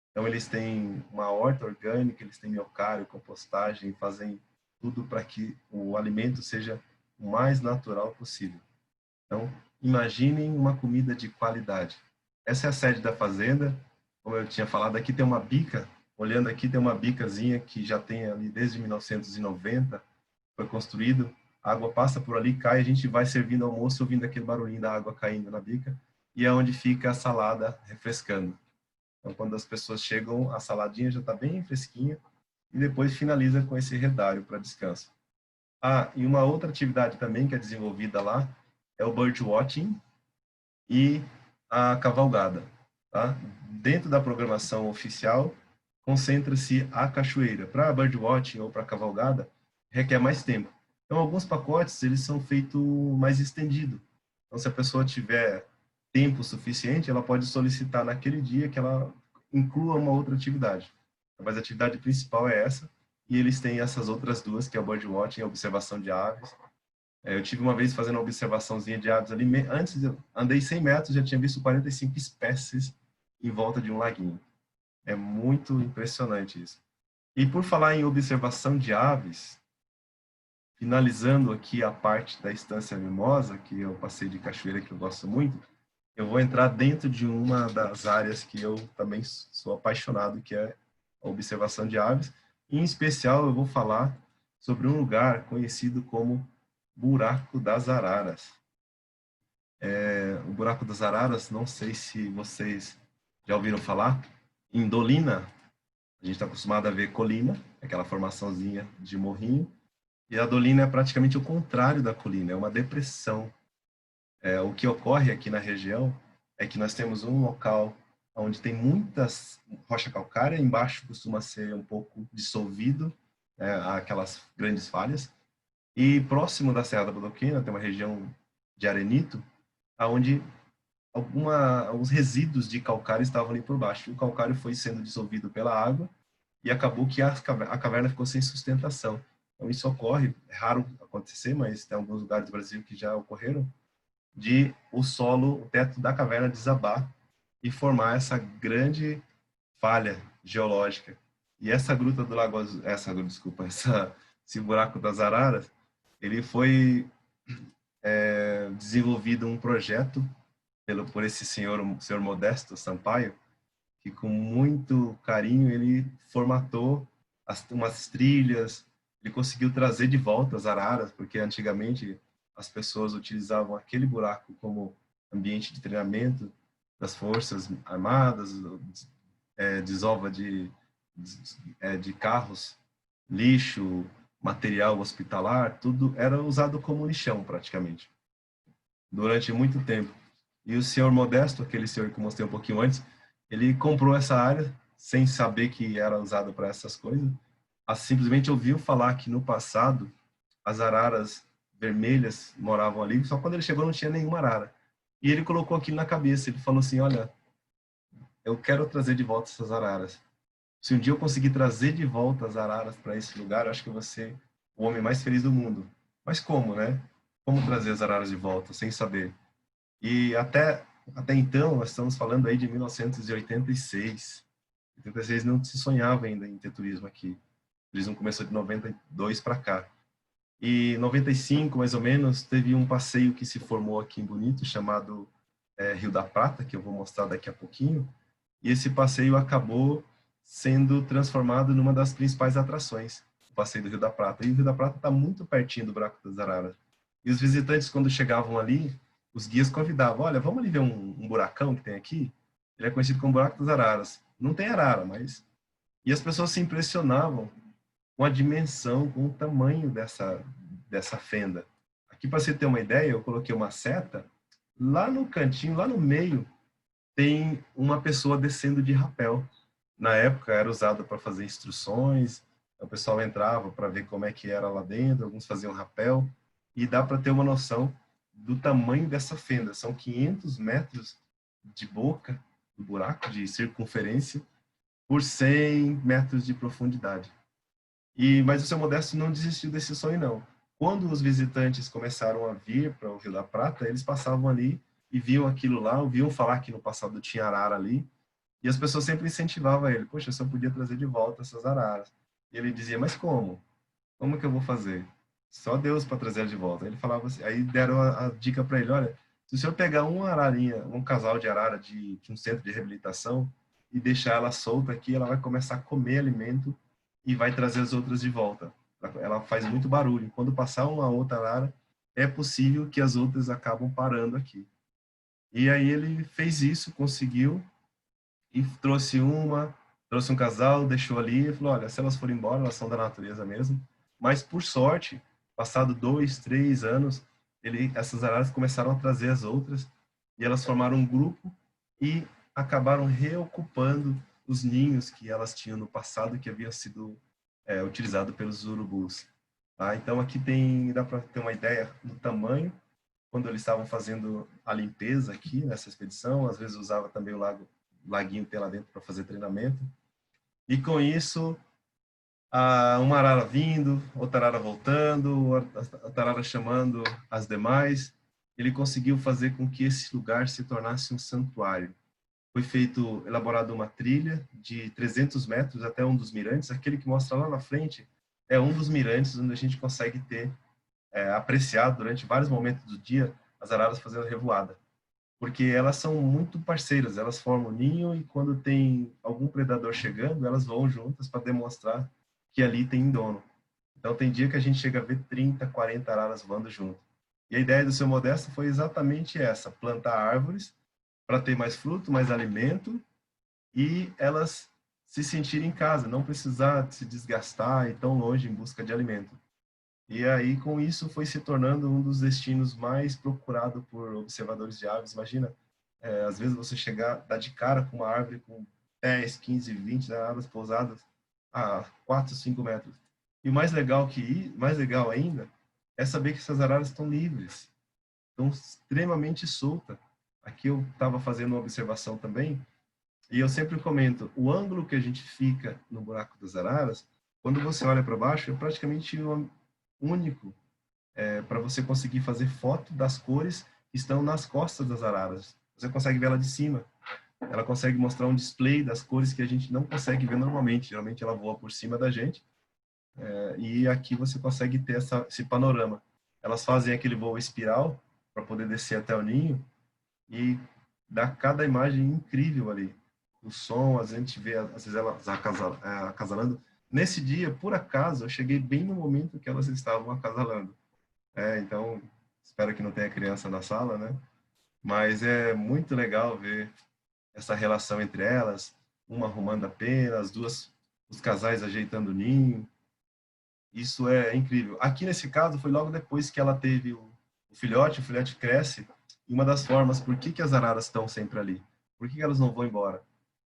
Então, eles têm uma horta orgânica, eles têm miocário, compostagem, fazem tudo para que o alimento seja o mais natural possível. Então, imaginem uma comida de qualidade. Essa é a sede da fazenda. Como eu tinha falado, aqui tem uma bica. Olhando aqui, tem uma bicazinha que já tem ali desde 1990, foi construído. A água passa por ali, cai, a gente vai servindo almoço, ouvindo aquele barulhinho da água caindo na bica. E é onde fica a salada refrescando. Então, quando as pessoas chegam, a saladinha já está bem fresquinha e depois finaliza com esse redário para descanso. E uma outra atividade também que é desenvolvida lá é o birdwatching e a cavalgada. Tá? Dentro da programação oficial, concentra-se a cachoeira. Para birdwatching ou para cavalgada, requer mais tempo. Então, alguns pacotes eles são feitos mais estendidos. Então, se a pessoa tiver tempo suficiente, ela pode solicitar naquele dia que ela inclua uma outra atividade. Mas a atividade principal é essa, e eles têm essas outras duas, que é o birdwatching e a observação de aves. Eu tive uma vez fazendo uma observaçãozinha de aves ali, antes eu andei 100 metros, já tinha visto 45 espécies em volta de um laguinho. É muito impressionante isso. E por falar em observação de aves, finalizando aqui a parte da Estância Mimosa, que eu passei de cachoeira, que eu gosto muito, eu vou entrar dentro de uma das áreas que eu também sou apaixonado, que é a observação de aves. Em especial, eu vou falar sobre um lugar conhecido como Buraco das Araras. O Buraco das Araras, não sei se vocês já ouviram falar, em Dolina, a gente está acostumado a ver colina, aquela formaçãozinha de morrinho, e a dolina é praticamente o contrário da colina, é uma depressão. O que ocorre aqui na região é que nós temos um local onde tem muitas rocha calcária, embaixo costuma ser um pouco dissolvido, aquelas grandes falhas, e próximo da Serra da Bodoquena tem uma região de arenito, onde alguns resíduos de calcário estavam ali por baixo. E o calcário foi sendo dissolvido pela água e acabou que a caverna ficou sem sustentação. Então isso ocorre, é raro acontecer, mas tem alguns lugares do Brasil que já ocorreram, de o solo, o teto da caverna desabar e formar essa grande falha geológica. E essa gruta do Lago Azul, esse buraco das Araras, ele foi desenvolvido um projeto por esse senhor Modesto Sampaio, que com muito carinho ele formatou umas trilhas, ele conseguiu trazer de volta as araras, porque antigamente as pessoas utilizavam aquele buraco como ambiente de treinamento das forças armadas, desova de carros, lixo, material hospitalar, tudo era usado como lixão praticamente, durante muito tempo. E o senhor Modesto, aquele senhor que eu mostrei um pouquinho antes, ele comprou essa área sem saber que era usada para essas coisas. Simplesmente ouviu falar que no passado as araras vermelhas moravam ali, só quando ele chegou não tinha nenhuma arara. E ele colocou aquilo na cabeça, ele falou assim, olha, eu quero trazer de volta essas araras. Se um dia eu conseguir trazer de volta as araras para esse lugar, eu acho que eu vou ser o homem mais feliz do mundo. Mas como, né? Como trazer as araras de volta, sem saber? E até então, nós estamos falando aí de 1986. 86 não se sonhava ainda em ter turismo aqui. O turismo começou de 92 para cá. E em 95, mais ou menos, teve um passeio que se formou aqui em Bonito, chamado Rio da Prata, que eu vou mostrar daqui a pouquinho. E esse passeio acabou sendo transformado numa das principais atrações, o passeio do Rio da Prata. E o Rio da Prata está muito pertinho do Buraco das Araras. E os visitantes, quando chegavam ali, os guias convidavam, olha, vamos ali ver um buracão que tem aqui? Ele é conhecido como Buraco das Araras. Não tem arara, mas... E as pessoas se impressionavam com a dimensão, com o tamanho dessa fenda. Aqui, para você ter uma ideia, eu coloquei uma seta, lá no cantinho, lá no meio, tem uma pessoa descendo de rapel. Na época era usado para fazer instruções, o pessoal entrava para ver como é que era lá dentro, alguns faziam rapel, e dá para ter uma noção do tamanho dessa fenda. São 500 metros de boca, do buraco de circunferência, por 100 metros de profundidade. Mas o seu Modesto não desistiu desse sonho, não. Quando os visitantes começaram a vir para o Rio da Prata, eles passavam ali e viam aquilo lá, ouviam falar que no passado tinha arara ali, e as pessoas sempre incentivavam ele, poxa, eu só podia trazer de volta essas araras. E ele dizia, mas como? Como que eu vou fazer? Só Deus para trazer de volta. Ele falava assim, aí deram a dica para ele, olha, se o senhor pegar uma ararinha, um casal de arara de um centro de reabilitação e deixar ela solta aqui, ela vai começar a comer alimento e vai trazer as outras de volta. Ela faz muito barulho. Quando passar uma outra arara, é possível que as outras acabam parando aqui. E aí ele fez isso, conseguiu, e trouxe um casal, deixou ali e falou, olha, se elas forem embora, elas são da natureza mesmo. Mas, por sorte, passado 2, 3 anos, essas araras começaram a trazer as outras e elas formaram um grupo e acabaram reocupando os ninhos que elas tinham no passado que haviam sido utilizados pelos urubus. Então, aqui dá para ter uma ideia do tamanho. Quando eles estavam fazendo a limpeza aqui nessa expedição, às vezes usava também o laguinho que tem lá dentro para fazer treinamento. E com isso, uma arara vindo, outra arara voltando, outra arara chamando as demais, ele conseguiu fazer com que esse lugar se tornasse um santuário. Foi elaborada uma trilha de 300 metros até um dos mirantes. Aquele que mostra lá na frente é um dos mirantes onde a gente consegue ter apreciado durante vários momentos do dia as araras fazendo revoada. Porque elas são muito parceiras, elas formam ninho e quando tem algum predador chegando, elas voam juntas para demonstrar que ali tem dono. Então tem dia que a gente chega a ver 30, 40 araras voando junto. E a ideia do seu Modesto foi exatamente essa, plantar árvores para ter mais fruto, mais alimento e elas se sentirem em casa, não precisar se desgastar e ir tão longe em busca de alimento. E aí, com isso, foi se tornando um dos destinos mais procurados por observadores de aves. Imagina, às vezes você chegar, dar de cara com uma árvore com 10, 15, 20 araras pousadas a 4, 5 metros. E o mais legal ainda é saber que essas araras estão livres, estão extremamente soltas. Aqui eu estava fazendo uma observação também, e eu sempre comento, o ângulo que a gente fica no buraco das araras, quando você olha para baixo, é praticamente único para você conseguir fazer foto das cores que estão nas costas das araras. Você consegue ver ela de cima. Ela consegue mostrar um display das cores que a gente não consegue ver normalmente. Geralmente ela voa por cima da gente. E aqui você consegue ter esse panorama. Elas fazem aquele voo espiral para poder descer até o ninho e dá cada imagem incrível ali. O som, a gente vê, às vezes elas acasalando. Nesse dia, por acaso, eu cheguei bem no momento que elas estavam acasalando. Então, espero que não tenha criança na sala, né? Mas é muito legal ver essa relação entre elas, uma arrumando a pena, as duas, os casais ajeitando o ninho. Isso é incrível. Aqui nesse caso foi logo depois que ela teve o filhote cresce, e uma das formas por que as araras estão sempre ali, por que elas não vão embora?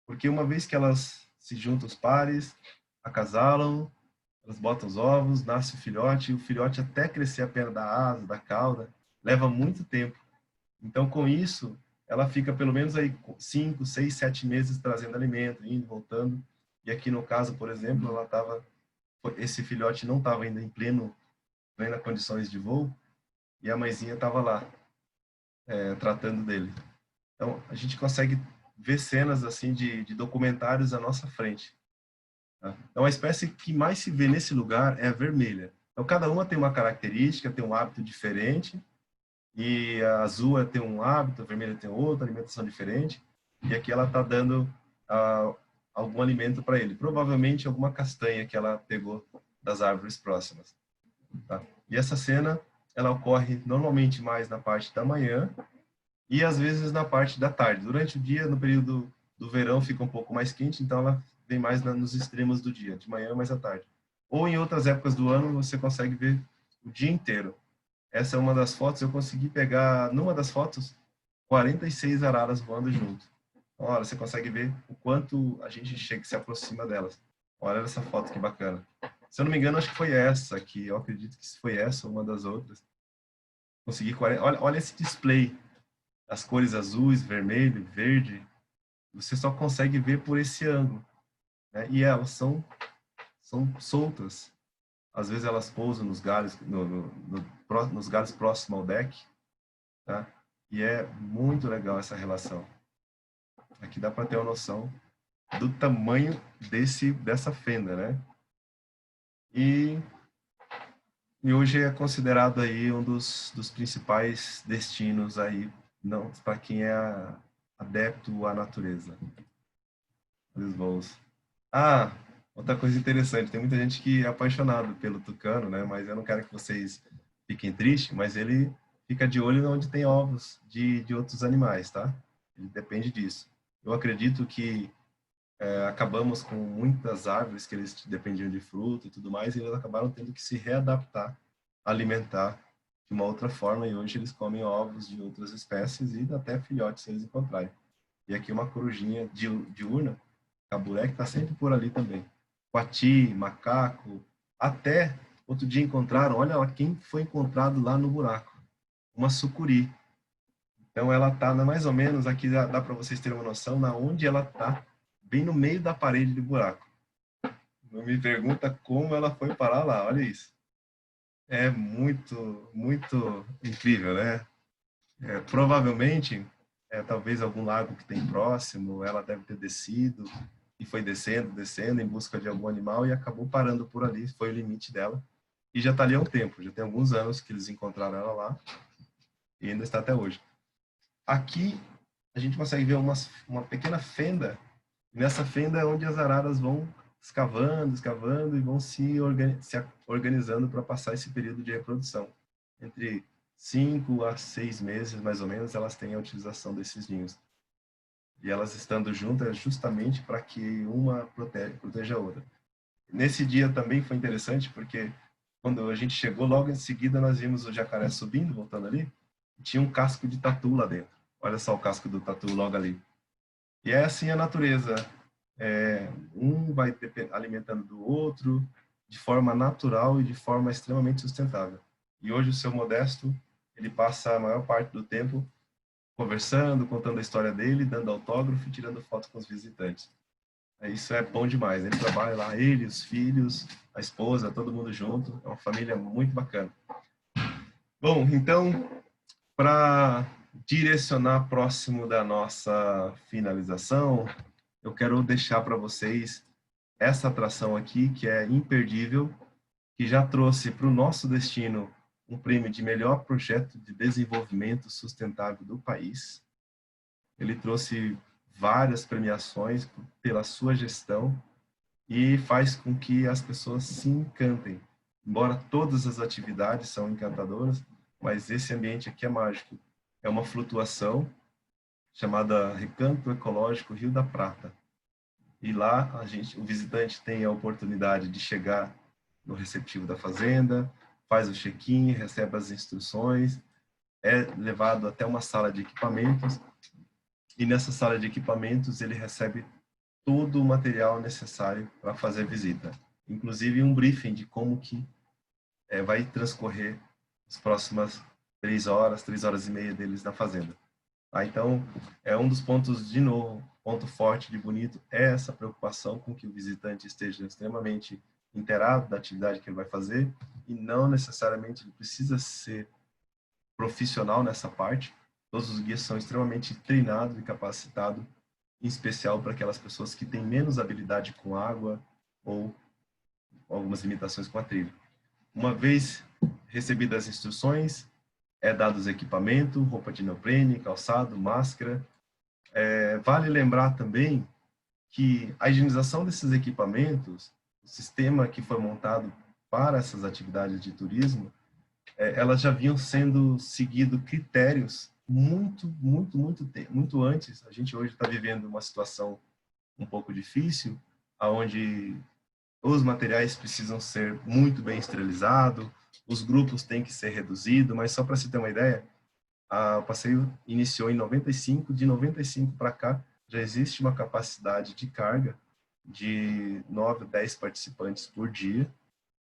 Porque uma vez que elas se juntam os pares, acasalam, elas botam os ovos, nasce o filhote até crescer a pena da asa, da cauda, leva muito tempo. Então, com isso, ela fica pelo menos aí 5, 6, 7 meses trazendo alimento, indo, voltando. E aqui no caso, por exemplo, esse filhote não estava ainda em plena condições de voo, e a mãezinha estava lá, tratando dele. Então, a gente consegue ver cenas assim de documentários à nossa frente. Tá? Então, a espécie que mais se vê nesse lugar é a vermelha. Então, cada uma tem uma característica, tem um hábito diferente, e a azul tem um hábito, a vermelha tem outro, alimentação diferente, e aqui ela está dando algum alimento para ele, provavelmente alguma castanha que ela pegou das árvores próximas. Tá? E essa cena, ela ocorre normalmente mais na parte da manhã e às vezes na parte da tarde. Durante o dia, no período do verão, fica um pouco mais quente, então ela vem mais nos extremos do dia, de manhã mais à tarde. Ou em outras épocas do ano, você consegue ver o dia inteiro. Essa é uma das fotos, eu consegui pegar, numa das fotos, 46 araras voando junto. Olha, você consegue ver o quanto a gente chega, se aproxima delas. Olha essa foto que bacana. Se eu não me engano, acho que foi essa aqui. Eu acredito que foi essa, uma das outras. Consegui 40. Olha esse display. As cores azuis, vermelho, verde. Você só consegue ver por esse ângulo. Né? E elas são soltas. Às vezes elas pousam nos galhos, nos galhos próximos ao deck. Tá? E é muito legal essa relação. Aqui dá para ter uma noção do tamanho dessa fenda, né? E hoje é considerado aí um dos principais destinos aí, não para quem é adepto à natureza. Os voos. Ah, outra coisa interessante, tem muita gente que é apaixonado pelo tucano, né? Mas eu não quero que vocês fiquem tristes, mas ele fica de olho onde tem ovos de outros animais, tá? Ele depende disso. Eu acredito que acabamos com muitas árvores que eles dependiam de fruta e tudo mais, e eles acabaram tendo que se readaptar, alimentar de uma outra forma, e hoje eles comem ovos de outras espécies e até filhotes se eles encontrarem. E aqui uma corujinha diurna, caburé, que está sempre por ali também. Coati, macaco, até outro dia encontraram, olha lá quem foi encontrado lá no buraco, uma sucuri. Então ela está mais ou menos, aqui dá para vocês terem uma noção, na onde ela está, bem no meio da parede do buraco. Não me pergunta como ela foi parar lá, olha isso. É muito, muito incrível, né? Provavelmente, talvez algum lago que tem próximo, ela deve ter descido e foi descendo, descendo em busca de algum animal e acabou parando por ali, foi o limite dela. E já está ali há um tempo, já tem alguns anos que eles encontraram ela lá e ainda está até hoje. Aqui a gente consegue ver uma pequena fenda. Nessa fenda é onde as araras vão escavando, escavando e vão se organizando para passar esse período de reprodução. Entre 5 a 6 meses, mais ou menos, elas têm a utilização desses ninhos. E elas estando juntas justamente para que uma proteja a outra. Nesse dia também foi interessante porque Quando a gente chegou, logo em seguida nós vimos o jacaré subindo, voltando ali, e tinha um casco de tatu lá dentro. Olha só o casco do tatu logo ali. E é assim a natureza. Um vai alimentando do outro de forma natural e de forma extremamente sustentável. E hoje o seu Modesto, ele passa a maior parte do tempo conversando, contando a história dele, dando autógrafo e tirando foto com os visitantes. Isso é bom demais. Ele trabalha lá, ele, os filhos, a esposa, todo mundo junto. É uma família muito bacana. Bom, então, para direcionar próximo da nossa finalização, eu quero deixar para vocês essa atração aqui, que é imperdível, que já trouxe para o nosso destino um prêmio de melhor projeto de desenvolvimento sustentável do país. Ele trouxe várias premiações pela sua gestão e faz com que as pessoas se encantem. Embora todas as atividades são encantadoras, mas esse ambiente aqui é mágico. É uma flutuação chamada Recanto Ecológico Rio da Prata. E lá o visitante tem a oportunidade de chegar no receptivo da fazenda, faz o check-in, recebe as instruções, é levado até uma sala de equipamentos e nessa sala de equipamentos ele recebe todo o material necessário para fazer a visita, inclusive um briefing de como que vai transcorrer as próximas 3 e meia deles na fazenda. Então, é um dos pontos, de novo, ponto forte de Bonito é essa preocupação com que o visitante esteja extremamente inteirado da atividade que ele vai fazer e não necessariamente ele precisa ser profissional nessa parte. Todos os guias são extremamente treinados e capacitados, em especial para aquelas pessoas que têm menos habilidade com água ou algumas limitações com a trilha. Uma vez recebidas as instruções, é dados equipamento, roupa de neoprene, calçado, máscara. Vale lembrar também que a higienização desses equipamentos, o sistema que foi montado para essas atividades de turismo, elas já vinham sendo seguido critérios muito antes. A gente hoje está vivendo uma situação um pouco difícil, onde os materiais precisam ser muito bem esterilizados, os grupos têm que ser reduzidos, mas só para se ter uma ideia, o passeio iniciou em 95, de 95 para cá já existe uma capacidade de carga de 9 a 10 participantes por dia.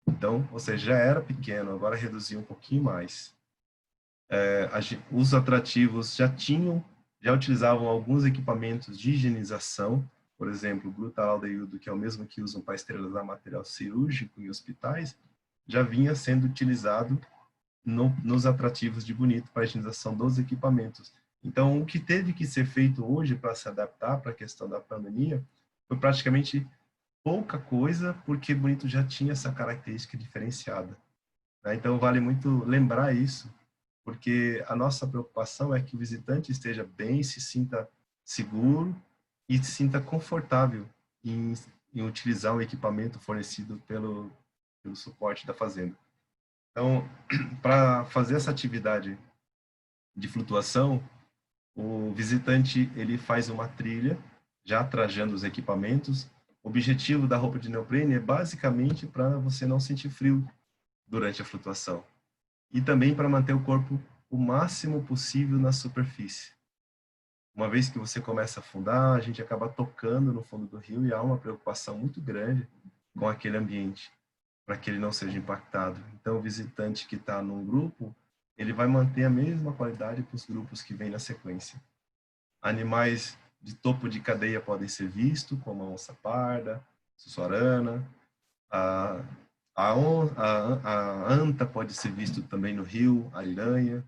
Então, ou seja, já era pequeno, agora reduziu um pouquinho mais. Os atrativos já utilizavam alguns equipamentos de higienização, por exemplo, o glutaraldeído, que é o mesmo que usam para esterilizar material cirúrgico em hospitais, já vinha sendo utilizado nos atrativos de Bonito para a higienização dos equipamentos. Então, o que teve que ser feito hoje para se adaptar para a questão da pandemia foi praticamente pouca coisa, porque Bonito já tinha essa característica diferenciada. Então, vale muito lembrar isso, porque a nossa preocupação é que o visitante esteja bem, se sinta seguro e se sinta confortável em utilizar o equipamento fornecido pelo suporte da fazenda. Então, para fazer essa atividade de flutuação, o visitante ele faz uma trilha, já trajando os equipamentos. O objetivo da roupa de neoprene é basicamente para você não sentir frio durante a flutuação. E também para manter o corpo o máximo possível na superfície. Uma vez que você começa a afundar, a gente acaba tocando no fundo do rio e há uma preocupação muito grande com aquele ambiente, para que ele não seja impactado. Então, o visitante que está num grupo, ele vai manter a mesma qualidade para os grupos que vêm na sequência. Animais de topo de cadeia podem ser vistos, como a onça parda, sussuarana, a anta pode ser visto também no rio, ariranha.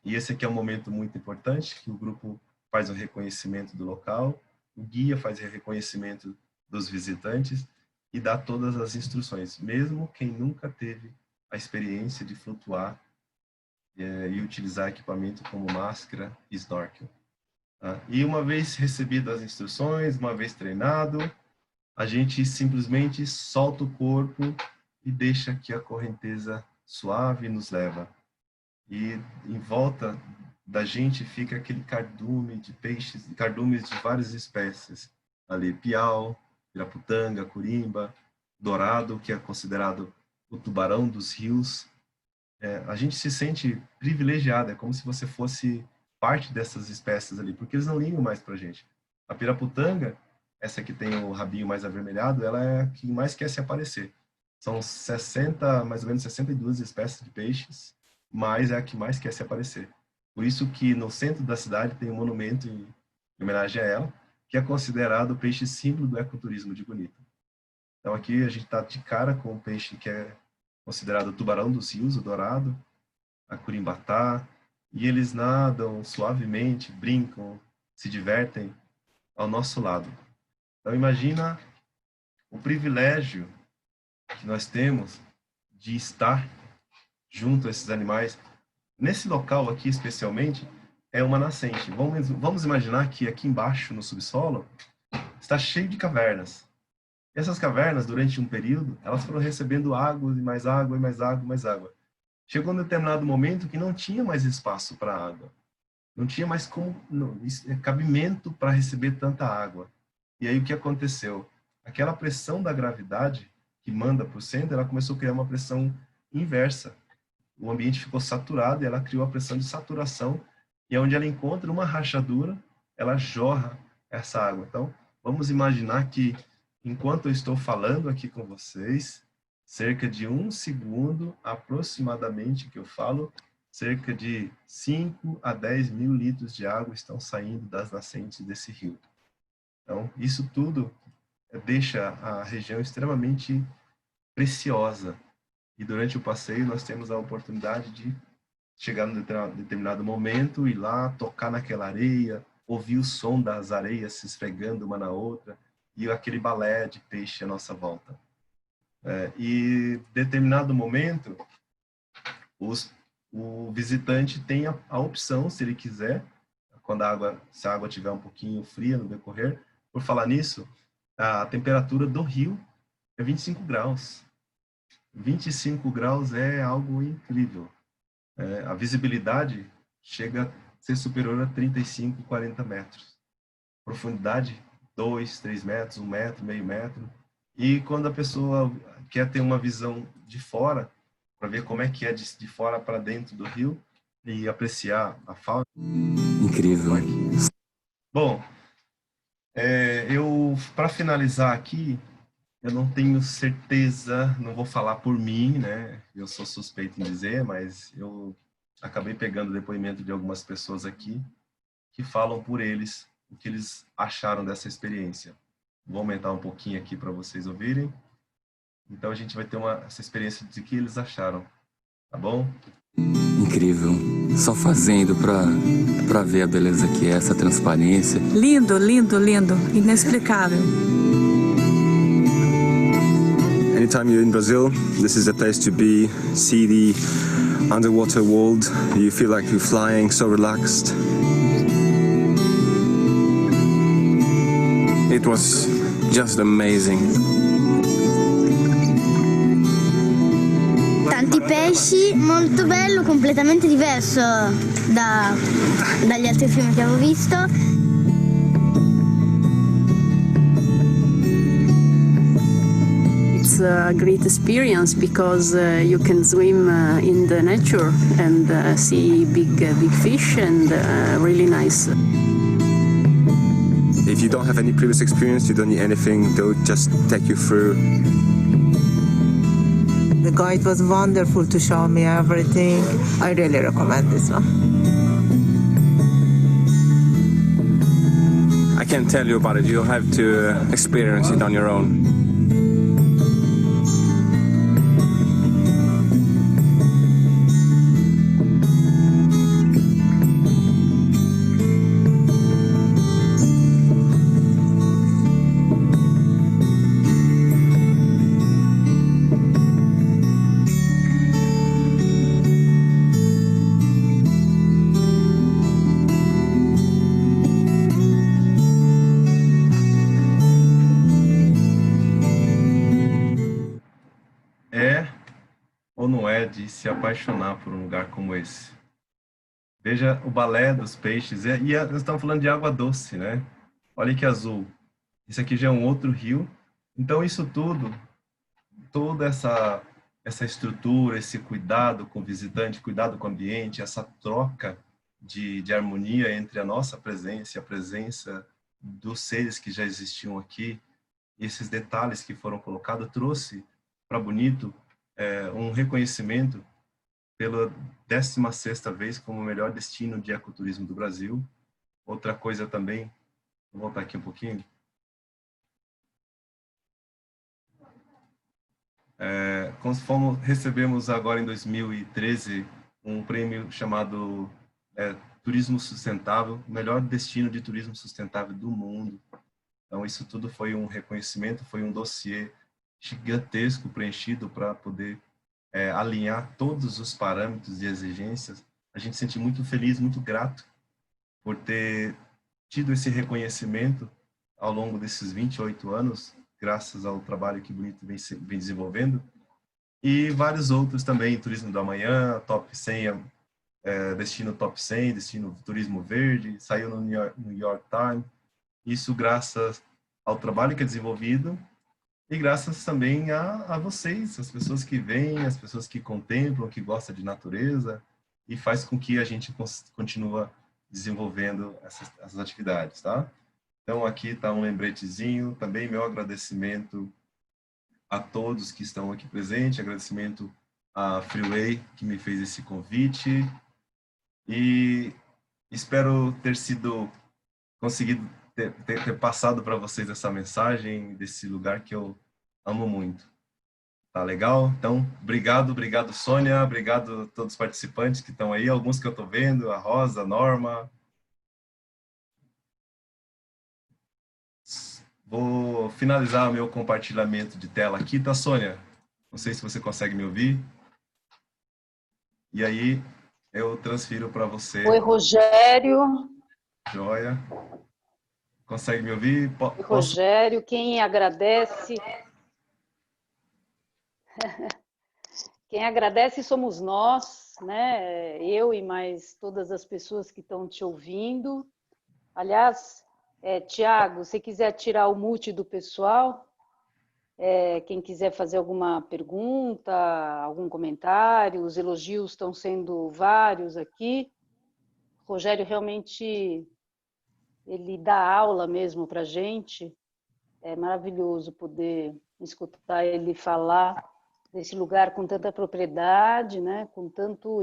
E esse aqui é um momento muito importante, que o grupo faz o reconhecimento do local, o guia faz o reconhecimento dos visitantes e dá todas as instruções, mesmo quem nunca teve a experiência de flutuar e utilizar equipamento como máscara e snorkel. E uma vez recebidas as instruções, uma vez treinado, a gente simplesmente solta o corpo e deixa que a correnteza suave nos leva. E em volta da gente fica aquele cardume de peixes, cardumes de várias espécies. Ali, piau, piraputanga, curimba, dourado, que é considerado o tubarão dos rios. A gente se sente privilegiado, é como se você fosse parte dessas espécies ali, porque eles não ligam mais pra gente. A piraputanga, essa que tem o rabinho mais avermelhado, ela é a que mais quer se aparecer. São 60, mais ou menos 62 espécies de peixes, mas é a que mais quer se aparecer. Por isso que no centro da cidade tem um monumento em homenagem a ela, que é considerado o peixe símbolo do ecoturismo de Bonito. Então aqui a gente está de cara com o peixe que é considerado o tubarão dos rios, o dourado, a curimbatá, e eles nadam suavemente, brincam, se divertem ao nosso lado. Então imagina o privilégio que nós temos de estar junto a esses animais. Nesse local aqui, especialmente, é uma nascente. Vamos imaginar que aqui embaixo, no subsolo, está cheio de cavernas. E essas cavernas, durante um período, elas foram recebendo água, e mais água, e mais água, e mais água. Chegou um determinado momento que não tinha mais espaço para água. Não tinha mais cabimento para receber tanta água. E aí o que aconteceu? Aquela pressão da gravidade que manda para o centro, ela começou a criar uma pressão inversa. O ambiente ficou saturado e ela criou a pressão de saturação, e onde ela encontra uma rachadura, ela jorra essa água. Então, vamos imaginar que, enquanto eu estou falando aqui com vocês, cerca de 1 segundo aproximadamente que eu falo, cerca de 5 a 10 mil litros de água estão saindo das nascentes desse rio. Então, isso tudo deixa a região extremamente preciosa. E durante o passeio nós temos a oportunidade de chegar num determinado momento, ir lá, tocar naquela areia, ouvir o som das areias se esfregando uma na outra e aquele balé de peixe à nossa volta. E em determinado momento, o visitante tem a opção, se ele quiser, se a água estiver um pouquinho fria no decorrer. Por falar nisso, a temperatura do rio é 25 graus. 25 graus é algo incrível. A visibilidade chega a ser superior a 35, 40 metros. Profundidade, 2, 3 metros, 1 metro, meio metro. E quando a pessoa quer ter uma visão de fora, para ver como é que é de fora para dentro do rio e apreciar a fauna. Incrível. Bom, para finalizar aqui, eu não tenho certeza, não vou falar por mim, né? Eu sou suspeito em dizer, mas eu acabei pegando o depoimento de algumas pessoas aqui que falam por eles o que eles acharam dessa experiência. Vou aumentar um pouquinho aqui para vocês ouvirem. Então a gente vai ter essa experiência de que eles acharam, tá bom? Incrível. Só fazendo pra ver a beleza que é essa transparência. Lindo, lindo, lindo. Inexplicável. Anytime you're in Brazil, this is the place to be. See the underwater world. You feel like you're flying, so relaxed. It was just amazing. Tanti pesci, molto bello, completamente diverso dagli altri film che avevo visto. It's a great experience because you can swim in the nature and see big fish and really nice. If you don't have any previous experience, you don't need anything, they'll just take you through. The guide was wonderful to show me everything. I really recommend this one. I can't tell you about it, you'll have to experience it on your own. Ou não é de se apaixonar por um lugar como esse? Veja o balé dos peixes. Nós estamos falando de água doce, né? Olha que azul. Isso aqui já é um outro rio. Então isso tudo, toda essa essa estrutura, esse cuidado com o visitante, cuidado com o ambiente, essa troca de harmonia entre a nossa presença e a presença dos seres que já existiam aqui, esses detalhes que foram colocados, trouxe para Bonito um reconhecimento pela 16ª vez como o melhor destino de ecoturismo do Brasil. Outra coisa também, vou voltar aqui um pouquinho. Recebemos agora em 2013 um prêmio chamado Turismo Sustentável, o melhor destino de turismo sustentável do mundo. Então isso tudo foi um reconhecimento, foi um dossiê gigantesco preenchido para poder alinhar todos os parâmetros e exigências. A gente se sente muito feliz, muito grato por ter tido esse reconhecimento ao longo desses 28 anos, graças ao trabalho que Bonito vem desenvolvendo, e vários outros também, Turismo do Amanhã, Top 100, Destino Top 100, Destino Turismo Verde, saiu no New York Times, isso graças ao trabalho que é desenvolvido e graças também a vocês, as pessoas que vêm, as pessoas que contemplam, que gostam de natureza, e faz com que a gente continue desenvolvendo essas atividades, tá? Então aqui está um lembretezinho, também meu agradecimento a todos que estão aqui presentes, agradecimento à Freeway que me fez esse convite e espero ter conseguido ter passado para vocês essa mensagem desse lugar que eu amo muito. Tá legal? Então, obrigado Sônia, obrigado a todos os participantes que estão aí, alguns que eu estou vendo, a Rosa, a Norma. Vou finalizar o meu compartilhamento de tela aqui, tá, Sônia? Não sei se você consegue me ouvir. E aí, eu transfiro para você. Oi, Rogério. Joia. Consegue me ouvir? Oi, Rogério, quem agradece... Quem agradece somos nós, né? Eu e mais todas as pessoas que estão te ouvindo. Aliás, Tiago, se quiser tirar o mute do pessoal, quem quiser fazer alguma pergunta, algum comentário, os elogios estão sendo vários aqui. O Rogério realmente, ele dá aula mesmo para a gente. É maravilhoso poder escutar ele falar desse lugar com tanta propriedade, né? Com tanto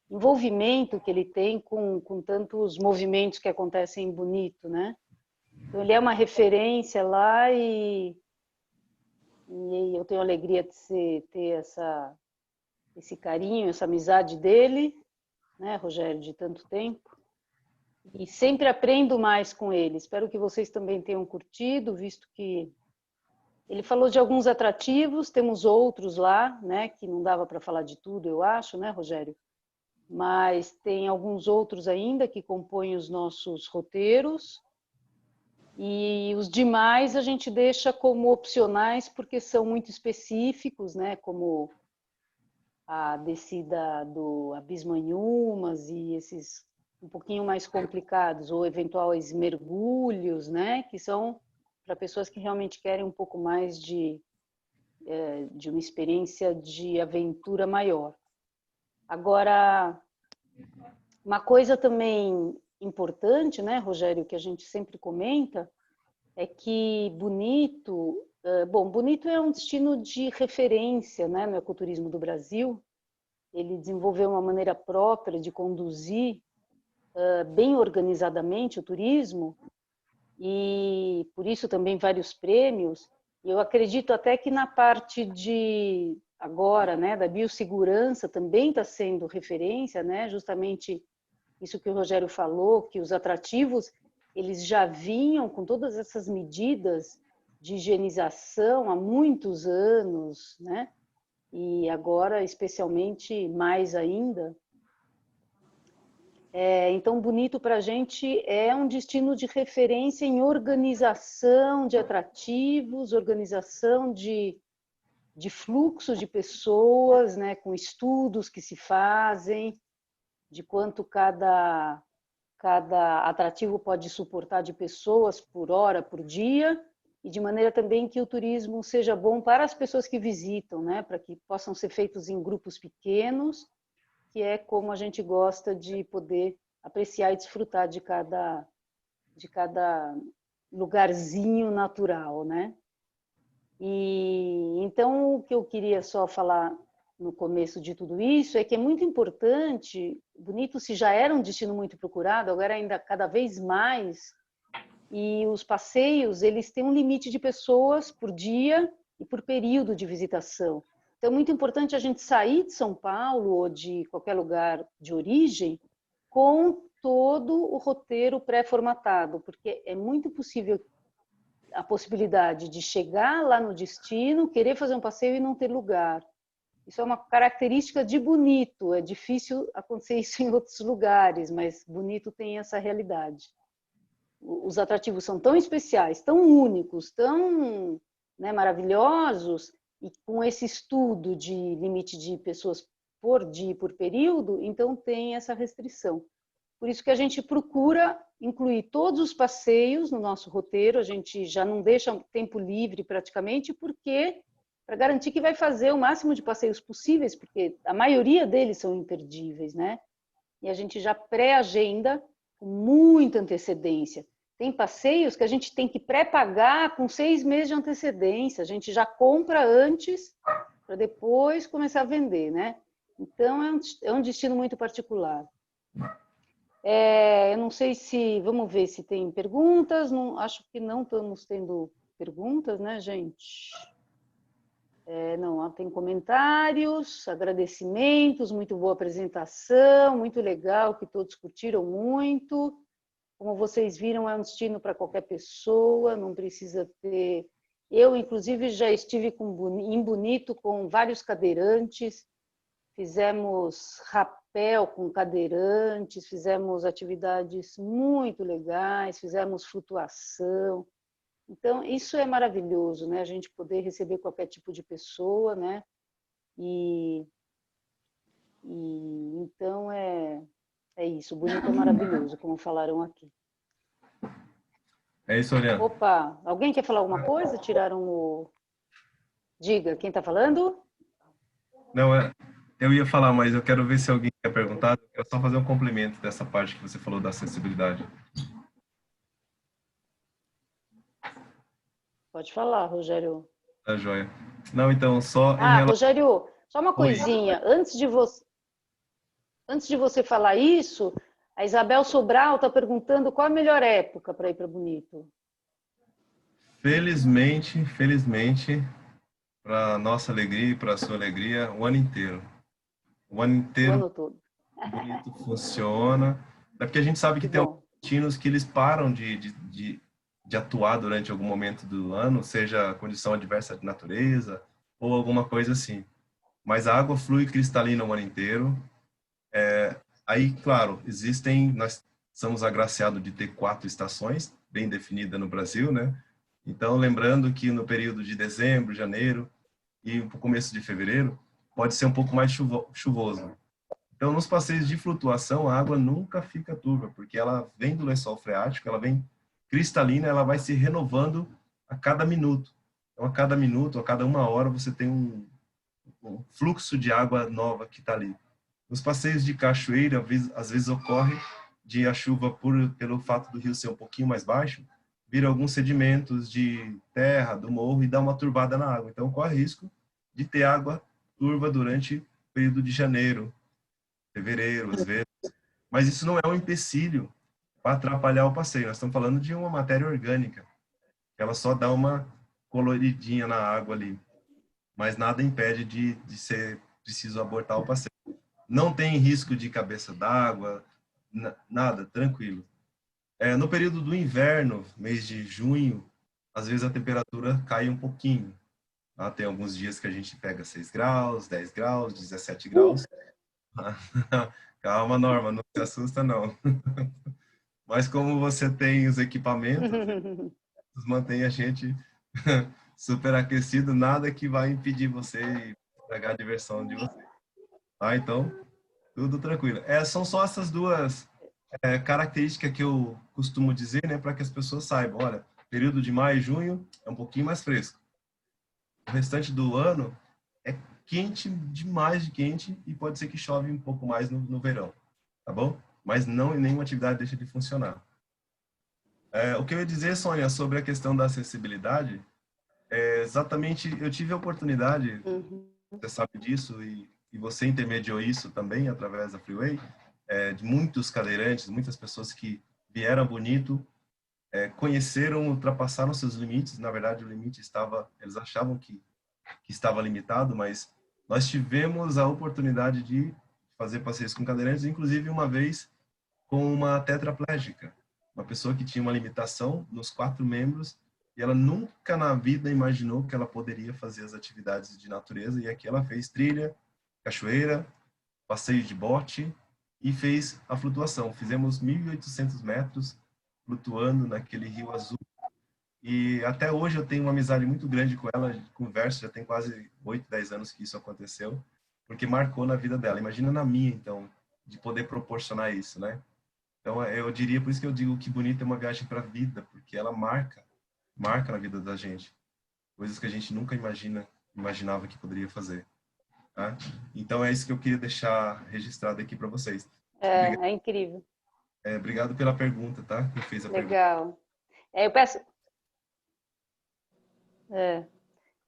envolvimento que ele tem com tantos movimentos que acontecem em Bonito, né? Então, ele é uma referência lá e eu tenho a alegria de ter esse carinho, essa amizade dele, né, Rogério, de tanto tempo. E sempre aprendo mais com ele. Espero que vocês também tenham curtido, visto que ele falou de alguns atrativos, temos outros lá, né, que não dava para falar de tudo, eu acho, né, Rogério? Mas tem alguns outros ainda que compõem os nossos roteiros. E os demais a gente deixa como opcionais porque são muito específicos, né, como a descida do Abismo em Umas e esses um pouquinho mais complicados, ou eventuais mergulhos, né, que são para pessoas que realmente querem um pouco mais de uma experiência de aventura maior. Agora, uma coisa também importante, né, Rogério, que a gente sempre comenta, é que Bonito é um destino de referência, né, no ecoturismo do Brasil. Ele desenvolveu uma maneira própria de conduzir bem organizadamente o turismo, e por isso também vários prêmios. Eu acredito até que na parte de agora, né, da biossegurança também está sendo referência, né, justamente isso que o Rogério falou, que os atrativos eles já vinham com todas essas medidas de higienização há muitos anos, né, e agora especialmente mais ainda. Então, Bonito para a gente é um destino de referência em organização de atrativos, organização de fluxo de pessoas, né, com estudos que se fazem, de quanto cada atrativo pode suportar de pessoas por hora, por dia, e de maneira também que o turismo seja bom para as pessoas que visitam, né? Para que possam ser feitos em grupos pequenos, que é como a gente gosta de poder apreciar e desfrutar de cada lugarzinho natural, né? E então o que eu queria só falar no começo de tudo isso é que é muito importante. Bonito, se já era um destino muito procurado, agora ainda cada vez mais. E os passeios, eles têm um limite de pessoas por dia e por período de visitação. Então é muito importante a gente sair de São Paulo ou de qualquer lugar de origem com todo o roteiro pré-formatado, porque é muito possível a possibilidade de chegar lá no destino, querer fazer um passeio e não ter lugar. Isso é uma característica de Bonito, é difícil acontecer isso em outros lugares, mas Bonito tem essa realidade. Os atrativos são tão especiais, tão únicos, tão, né, maravilhosos, e com esse estudo de limite de pessoas por dia e por período, então tem essa restrição. Por isso que a gente procura incluir todos os passeios no nosso roteiro, a gente já não deixa tempo livre praticamente, porque para garantir que vai fazer o máximo de passeios possíveis, porque a maioria deles são imperdíveis, né? E a gente já pré-agenda com muita antecedência. Tem passeios que a gente tem que pré-pagar com 6 meses de antecedência, a gente já compra antes para depois começar a vender, né? Então é um destino muito particular. Eu não sei se... Vamos ver se tem perguntas. Não, acho que não estamos tendo perguntas, né, gente? Não, tem comentários, agradecimentos, muito boa apresentação, muito legal, que todos curtiram muito. Como vocês viram, é um destino para qualquer pessoa, não precisa ter... Eu, inclusive, já estive em Bonito com vários cadeirantes, fizemos rapel com cadeirantes, fizemos atividades muito legais, fizemos flutuação. Então, isso é maravilhoso, né? A gente poder receber qualquer tipo de pessoa, né? Então, é isso. Bonito é maravilhoso, como falaram aqui. É isso, Oriana. Opa, alguém quer falar alguma coisa? Tiraram o... Diga, quem está falando? Não, eu ia falar, mas eu quero ver se alguém quer perguntar. Eu quero só fazer um complemento dessa parte que você falou da acessibilidade. Pode falar, Rogério. Tá joia. Não, então, só em relação... Rogério, só uma coisinha. Antes de você falar isso, a Isabel Sobral está perguntando qual a melhor época para ir para Bonito. Felizmente, para nossa alegria e para a sua alegria, o ano inteiro. O ano inteiro, o ano todo. Bonito funciona. É porque a gente sabe que tem alguns destinos que eles param de atuar durante algum momento do ano, seja condição adversa de natureza ou alguma coisa assim. Mas a água flui cristalina o ano inteiro. Aí, claro, nós somos agraciados de ter 4 estações bem definidas no Brasil, né? Então, lembrando que no período de dezembro, janeiro e o começo de fevereiro, pode ser um pouco mais chuvoso. Então, nos passeios de flutuação, a água nunca fica turva, porque ela vem do lençol freático, ela vem cristalina, ela vai se renovando a cada minuto. Então, a cada minuto, a cada 1 hora, você tem um fluxo de água nova que está ali. Nos passeios de cachoeira, às vezes ocorre de a chuva, pelo fato do rio ser um pouquinho mais baixo, vir alguns sedimentos de terra, do morro, e dá uma turvada na água. Então, corre risco de ter água turva durante o período de janeiro, fevereiro, às vezes. Mas isso não é um empecilho para atrapalhar o passeio. Nós estamos falando de uma matéria orgânica. Ela só dá uma coloridinha na água ali. Mas nada impede de ser preciso abortar o passeio. Não tem risco de cabeça d'água, nada, tranquilo. No período do inverno, mês de junho, às vezes a temperatura cai um pouquinho. Tem alguns dias que a gente pega 6 graus, 10 graus, 17 graus. Calma, Norma, não se assusta, não. Mas como você tem os equipamentos, mantém a gente super aquecido, nada que vai impedir você e pegar a diversão de você. Então, tudo tranquilo. São só essas duas características que eu costumo dizer, né, para que as pessoas saibam. Olha, Período de maio e junho é um pouquinho mais fresco. O restante do ano é quente, demais de quente, e pode ser que chove um pouco mais no verão, tá bom? Mas não, nenhuma atividade deixa de funcionar. O que eu ia dizer, Sônia, sobre a questão da acessibilidade, exatamente, eu tive a oportunidade, você sabe disso, e você intermediou isso também através da Freeway, de muitos cadeirantes, muitas pessoas que vieram Bonito, conheceram, ultrapassaram seus limites. Na verdade, o limite estava, eles achavam que estava limitado, mas nós tivemos a oportunidade de fazer passeios com cadeirantes, inclusive uma vez com uma tetraplégica, uma pessoa que tinha uma limitação nos 4 membros, e ela nunca na vida imaginou que ela poderia fazer as atividades de natureza, e aqui ela fez trilha, cachoeira, passeio de bote e fez a flutuação. Fizemos 1.800 metros flutuando naquele rio azul. E até hoje eu tenho uma amizade muito grande com ela, converso, já tem quase 8, 10 anos que isso aconteceu, porque marcou na vida dela. Imagina na minha, então, de poder proporcionar isso, né? Então, eu diria, por isso que eu digo que Bonito é uma viagem para a vida, porque ela marca na vida da gente. Coisas que a gente nunca imaginava que poderia fazer. Tá? Então, é isso que eu queria deixar registrado aqui para vocês. É incrível. Obrigado pela pergunta, tá? Que fez a Legal. Eu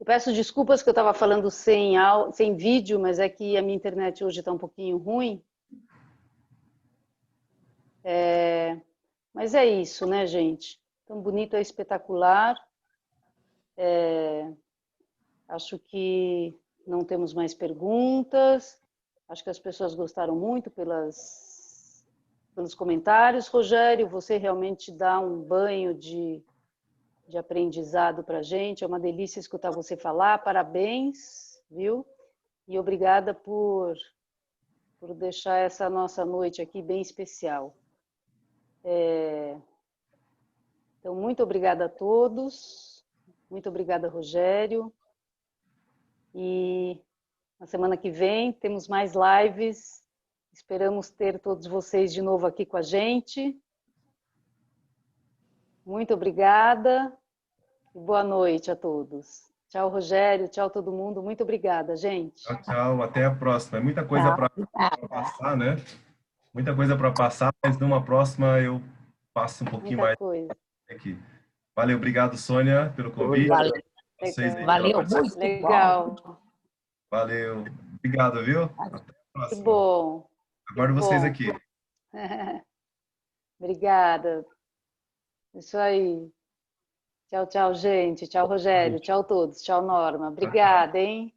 peço desculpas que eu estava falando sem vídeo, mas é que a minha internet hoje está um pouquinho ruim. Mas é isso, né, gente? Tão Bonito, é espetacular. Acho que não temos mais perguntas. Acho que as pessoas gostaram muito pelos comentários. Rogério, você realmente dá um banho de aprendizado para a gente. É uma delícia escutar você falar. Parabéns, viu? E obrigada por deixar essa nossa noite aqui bem especial. Então, muito obrigada a todos. Muito obrigada, Rogério. E na semana que vem temos mais lives. Esperamos ter todos vocês de novo aqui com a gente. Muito obrigada e boa noite a todos. Tchau, Rogério. Tchau, todo mundo. Muito obrigada, gente. Tchau, tchau. Até a próxima. É muita coisa para passar, né? Muita coisa para passar, mas numa próxima eu passo um pouquinho mais aqui. Valeu, obrigado, Sônia, pelo convite. Valeu, Valeu muito. Legal. Valeu. Obrigado, viu? Até a próxima. Que bom. Aguardo vocês aqui. Obrigada. Isso aí. Tchau, tchau, gente. Tchau, Rogério. Tchau, todos. Tchau, Norma. Obrigada, hein?